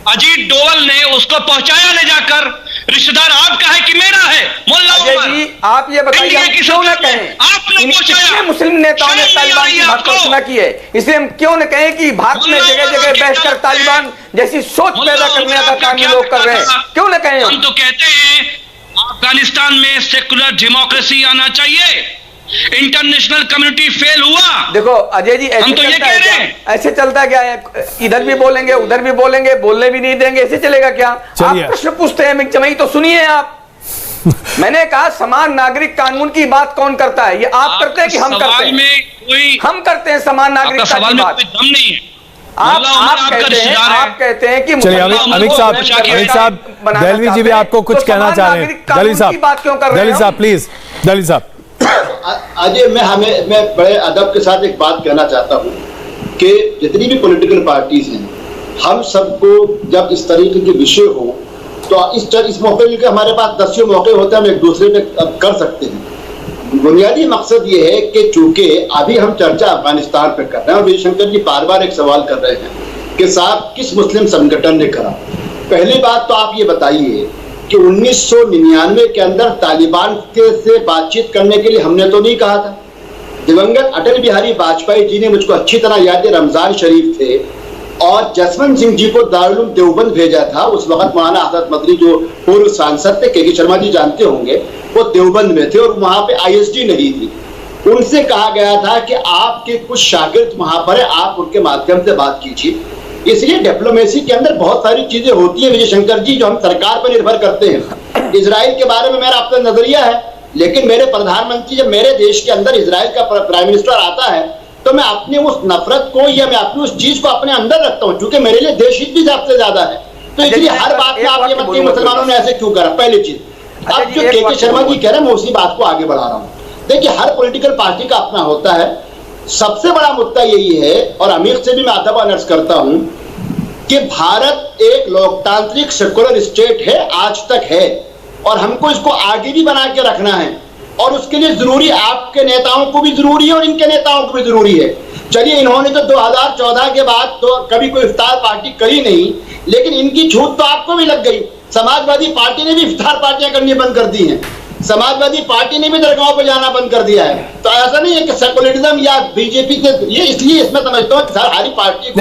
अजीत डोवल ने उसको पहुंचाया ले जाकर, रिश्तेदार आपका है कि मेरा है? मुल्ला उमर जी, आप ये बताइए, हम क्यों न कहें कितने मुस्लिम नेताओं ने तालिबान की भर्त्सना की है? इसलिए हम क्यों न कहें कि भारत में जगह जगह बैठकर तालिबान जैसी सोच पैदा करने का काम ये लोग कर रहे हैं, क्यों न कहें? हम तो कहते हैं अफगानिस्तान में सेकुलर डेमोक्रेसी आना चाहिए। इंटरनेशनल कम्युनिटी फेल हुआ। देखो अजय जी, हम तो ये कह रहे हैं, ऐसे चलता क्या है? इधर भी बोलेंगे, उधर भी बोलेंगे, बोलने भी नहीं देंगे, ऐसे चलेगा क्या? आप प्रश्न पूछते हैं अमिक जमाई, तो सुनिए आप। मैंने कहा समान नागरिक कानून की बात कौन करता है? ये आप करते हैं कि हम करते हैं? हम करते हैं समान नागरिकता की बात। दम नहीं है। आप कहते हैं कि अमित साहब, दहलवी जी भी आपको कुछ कहना चाह रहे हैं। दहलवी साहब प्लीज, दहलवी साहब। अजय, मैं बड़े अदब के साथ एक बात कहना चाहता हूँ कि जितनी भी पॉलिटिकल पार्टीज हैं, हम सबको जब इस तरीके के विषय हो तो इस मौके के हमारे पास 10 मौके होते हैं, हम एक दूसरे पे कर सकते हैं। बुनियादी मकसद ये है कि चूंकि अभी हम चर्चा अफगानिस्तान पे कर रहे हैं और विजय शंकर जी बार बार एक सवाल कर रहे हैं कि साहब किस मुस्लिम संगठन ने करा। पहली बात तो आप ये बताइए कि 1999 के अंदर तालिबान से बातचीत करने के लिए हमने तो नहीं कहा था। दिवंगत अटल बिहारी वाजपेयी जी ने, मुझको अच्छी तरह याद है, रमजान शरीफ थे और जसवंत सिंह जी को दारुल उलूम देवबंद भेजा था। उस वक्त मौलाना हजरत मदनी जो पूर्व सांसद थे, के शर्मा जी जानते होंगे, वो देवबंद में थे और वहां पे ISD नहीं थी। उनसे कहा गया था कि आपके कुछ शागिर्द वहां पर है, आप उनके माध्यम से बात कीजिए। इसलिए डिप्लोमेसी के अंदर बहुत सारी चीजें होती है विजय शंकर जी, जो हम सरकार पर निर्भर करते हैं। इजराइल के बारे में मेरा अपना नजरिया है, लेकिन मेरे प्रधानमंत्री, जब मेरे देश के अंदर इजराइल का प्राइम मिनिस्टर आता है तो मैं अपने उस नफरत को या मैं अपनी उस चीज को अपने अंदर रखता हूं, क्योंकि मेरे लिए देश हित भी सबसे ज्यादा है। तो इसलिए हर बात में आप ये मत कि मुसलमानों ने ऐसे क्यों करा। पहली चीज। अब जो के शर्मा जी कह रहे हैं, मैं उसी बात को आगे बढ़ा रहा हूं। देखिए, हर पॉलिटिकल पार्टी का अपना होता है। सबसे बड़ा मुद्दा यही है, और अमीर से भी मैं अदब अर्ज करता हूं, कि भारत एक लोकतांत्रिक सेकुलर स्टेट है, आज तक है, और हमको इसको आगे भी बना के रखना है। और उसके लिए जरूरी, आपके नेताओं को भी जरूरी है और इनके नेताओं को भी जरूरी है। चलिए, इन्होंने तो 2014 के बाद तो कभी कोई इफ्तार पार्टी करी नहीं, लेकिन इनकी छूट तो आपको भी लग गई। समाजवादी पार्टी ने भी इफ्तार पार्टियां करनी बंद कर दी हैं, समाजवादी पार्टी ने भी दरगाहों पर जाना बंद कर दिया है। तो ऐसा नहीं है कि सेकुलरिज्म या बीजेपी से, ये इसलिए इसमें समझता हूँ सारी पार्टी को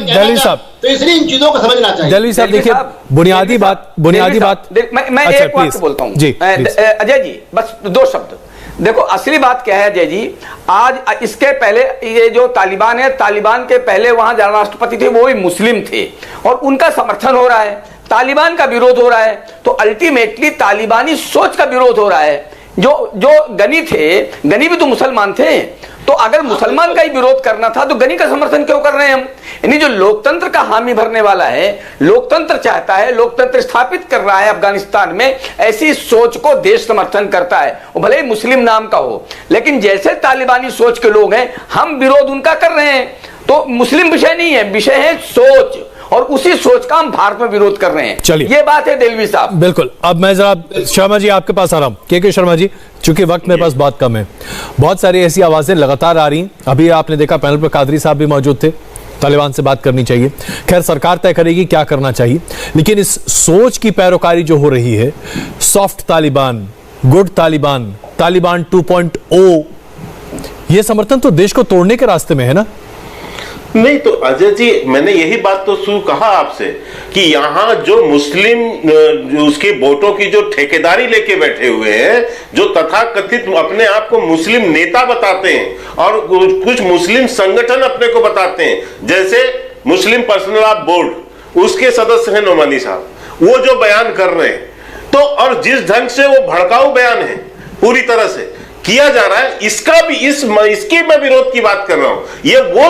दिल्ली साहब, तो इसलिए इन चीजों को समझना चाहिए। दिल्ली साहब देखिए, बुनियादी बात मैं एक बात बोलता हूँ अजय जी, बस 2 शब्द। देखो, असली बात क्या है अजय जी, आज इसके पहले ये जो तालिबान है, तालिबान के पहले वहां जहाँ राष्ट्रपति थे वो भी मुस्लिम थे और उनका समर्थन हो रहा है, तालिबान का विरोध हो रहा है। तो अल्टीमेटली तालिबानी सोच का विरोध हो रहा है। जो गनी थे, गनी भी तो मुसलमान थे, तो अगर मुसलमान का ही विरोध करना था तो गनी का समर्थन क्यों कर रहे हैं हम? यानी जो लोकतंत्र का हामी भरने वाला है, लोकतंत्र चाहता है, लोकतंत्र स्थापित कर रहा है अफगानिस्तान में, ऐसी सोच को देश समर्थन करता है, वो भले ही मुस्लिम नाम का हो। लेकिन जैसे तालिबानी सोच के लोग हैं, हम विरोध उनका कर रहे हैं। तो मुस्लिम विषय नहीं है, विषय है सोच, और उसी सोच का हम भारत में विरोध कर रहे हैं। चलिए, ये बात है दिलवी साहब। बिल्कुल। अब मैं जरा शर्मा जी आपके पास आ रहा हूं। के शर्मा जी, चूंकि वक्त मेरे पास बहुत कम है, बहुत सारी ऐसी आवाजें लगातार आ रही। अभी आपने देखा पैनल पर कादरी साहब भी मौजूद थे, तालिबान से बात करनी चाहिए। खैर, सरकार तय करेगी क्या करना चाहिए, लेकिन इस सोच की पैरोकारी जो हो रही है, सॉफ्ट तालिबान, गुड तालिबान, तालिबान 2.0, यह समर्थन तो देश को तोड़ने के रास्ते में है ना? नहीं तो अजय जी, मैंने यही बात तो शुरू कहा आपसे कि यहाँ जो मुस्लिम उसके वोटों की जो ठेकेदारी लेके बैठे हुए हैं, जो तथाकथित अपने आप को मुस्लिम नेता बताते हैं और कुछ मुस्लिम संगठन अपने को बताते हैं, जैसे मुस्लिम पर्सनल लॉ बोर्ड, उसके सदस्य हैं नोमानी साहब, वो जो बयान कर रहे हैं, तो और जिस ढंग से वो भड़काऊ बयान है पूरी तरह से किया जा रहा है, इसकी मैं विरोध की बात कर रहा हूं। ये वो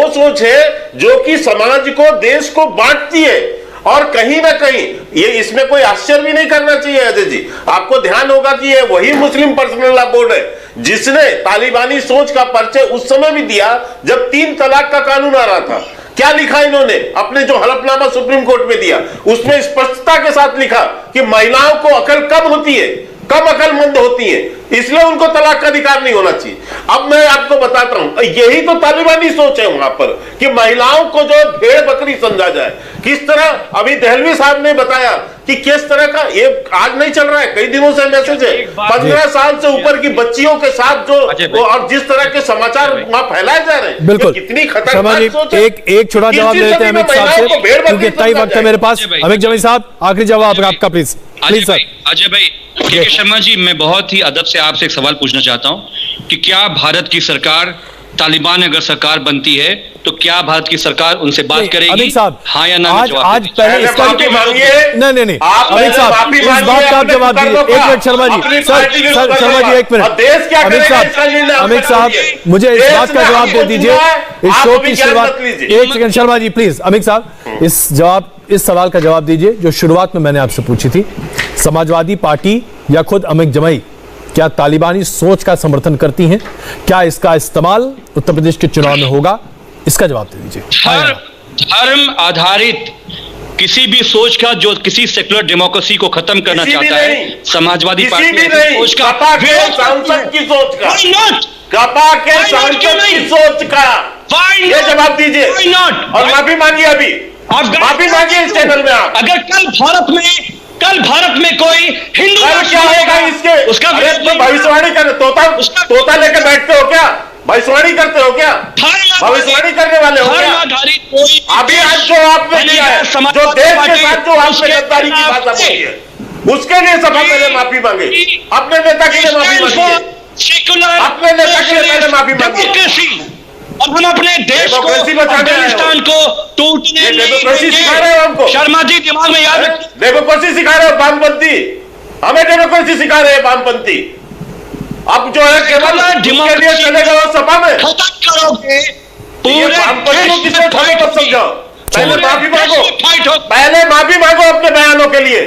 सोच है जो कि समाज को, देश को बांटती है। और कहीं ना कहीं ये इसमें कोई आश्चर्य भी नहीं करना चाहिए अजय जी। आपको ध्यान होगा कि ये वही मुस्लिम पर्सनल लॉ बोर्ड है जिसने तालिबानी सोच का परिचय उस समय भी दिया जब 3 तलाक का कानून आ रहा था। क्या लिखा इन्होंने अपने जो हलफनामा सुप्रीम कोर्ट में दिया, उसमें स्पष्टता के साथ लिखा कि महिलाओं को अकल कम होती है, कम अकलमंद होती है, इसलिए उनको तलाक का अधिकार नहीं होना चाहिए। अब मैं आपको बताता हूं, यही तो तालिबानी सोच है वहां पर कि महिलाओं को जो भेड़ बकरी समझा जाए। किस तरह अभी दहलवी साहब ने बताया कि किस तरह का, ये आज नहीं चल रहा है, कई दिनों से मैसेज है, 15 साल से ऊपर की बच्चियों के साथ जो और जिस तरह के समाचार वहां फैलाए जा रहे हैं, बिल्कुल कितनी खतरनाक सोच है। एक छोटा जवाब लेते हैं अमित साहब से, क्योंकि इतना ही वक्त है मेरे पास। अमित जमीन साहब, आखिरी जवाब आपका प्लीज। अजय भाई, के शर्मा जी, मैं बहुत ही अदब से आपसे एक सवाल पूछना चाहता हूं कि क्या भारत की सरकार, तालिबान अगर सरकार बनती है तो क्या भारत की सरकार उनसे बात करेगी? अमित साहब, हाँ या ना? आज पहले इसका नहीं, अमित साहब इस बात का आप जवाब दीजिए। एक मिनट शर्मा जी, सर शर्मा जी एक मिनट। अमित साहब मुझे इस बात का जवाब दे दीजिए, इस शो की शुरुआत। एक सेकंड शर्मा जी प्लीज। अमित साहब इस सवाल का जवाब दीजिए जो शुरुआत में मैंने आपसे पूछी थी। समाजवादी पार्टी या खुद अमित जमाई क्या तालिबानी सोच का समर्थन करती हैं? क्या इसका इस्तेमाल उत्तर प्रदेश के चुनाव में होगा? इसका जवाब दे दीजिए। धर्म आधारित किसी भी सोच का जो किसी सेक्युलर डेमोक्रेसी को खत्म करना चाहता है, समाजवादी पार्टी सोच का, सांसद की सोच का, कपा के सांसद की सोच का, ये जवाब दीजिए और माफी मांगिए। अभी माफी मांगिए इस चैनल में आप। अगर कल भारत में कोई हिंदू क्या होगा इसके, उसका भविष्यवाणी कर, तोता लेकर बैठते हो क्या? भविष्यवाणी करते हो क्या? भविष्यवाणी करने वाले हो क्या? अभी आज जो आपने किया है, जो देश के साथ जो आपने गद्दारी की भाषा बोली है, उसके लिए सभा पहले माफी मांगे, अपने नेता के लिए माफी मांगे, अपने नेता के लिए पहले माफी मांगे। और हम अपने देश को, अफगानिस्तान को टूटने डेमोक्रेसी सिखा रहे हो हमको। शर्मा जी दिमाग में याद रखिए, डेमोक्रेसी सिखा रहे हो वामपंथी, हमें डेमोक्रेसी सिखा रहे हैं वामपंथी। अब जो है केवल उसके लिए चले गए सभा में, खत्म करोगे पूरे वामपंथियों की सोच हमें मत समझाओ। पहले माफी मांगो, पहले माफी मांगो अपने बयानों के लिए।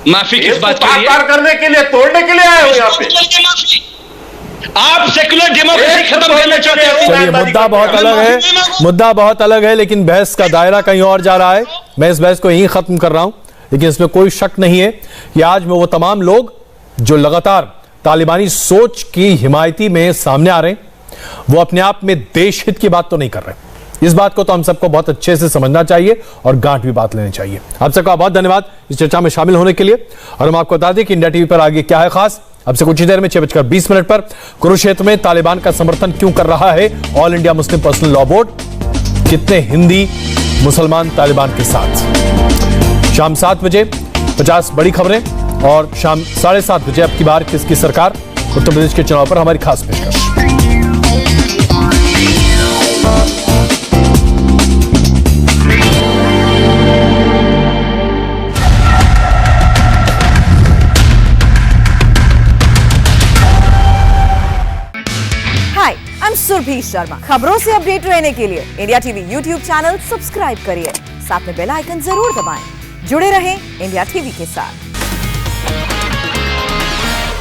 माफी किस बात के लिए? पार करने के लिए, तोड़ने के लिए आए हो यहाँ पे। आप सेकुलर डेमोक्रेसी खत्म करना चाहते हो। चलिए, मुद्दा बहुत अलग है, लेकिन बहस का दायरा कहीं और जा रहा है। मैं इस बहस को यहीं खत्म कर रहा हूं, लेकिन इसमें कोई शक नहीं है कि आज में वो तमाम लोग जो लगातार तालिबानी सोच की हिमायती में सामने आ रहे हैं, वो अपने आप में देश हित की बात तो नहीं कर रहे। इस बात को तो हम सबको बहुत अच्छे से समझना चाहिए और गांठ भी बात लेनी चाहिए। आप सबका बहुत धन्यवाद इस चर्चा में शामिल होने के लिए। और हम आपको बता दें कि इंडिया टीवी पर आगे क्या है खास, अब से कुछ ही देर में 6:20 पर कुरुक्षेत्र में तालिबान का समर्थन क्यों कर रहा है all India Muslim personal law board, कितने हिंदी मुसलमान तालिबान के साथ। शाम 7 बजे 50 बड़ी खबरें और शाम 7:30 बजे अब की बार किसकी सरकार, उत्तर प्रदेश के चुनाव पर हमारी खास पेशकश। सुरभि शर्मा। खबरों से अपडेट रहने के लिए India TV YouTube channel subscribe करिए, साथ में बेल आइकन जरूर दबाएं। जुड़े रहें इंडिया टीवी के साथ।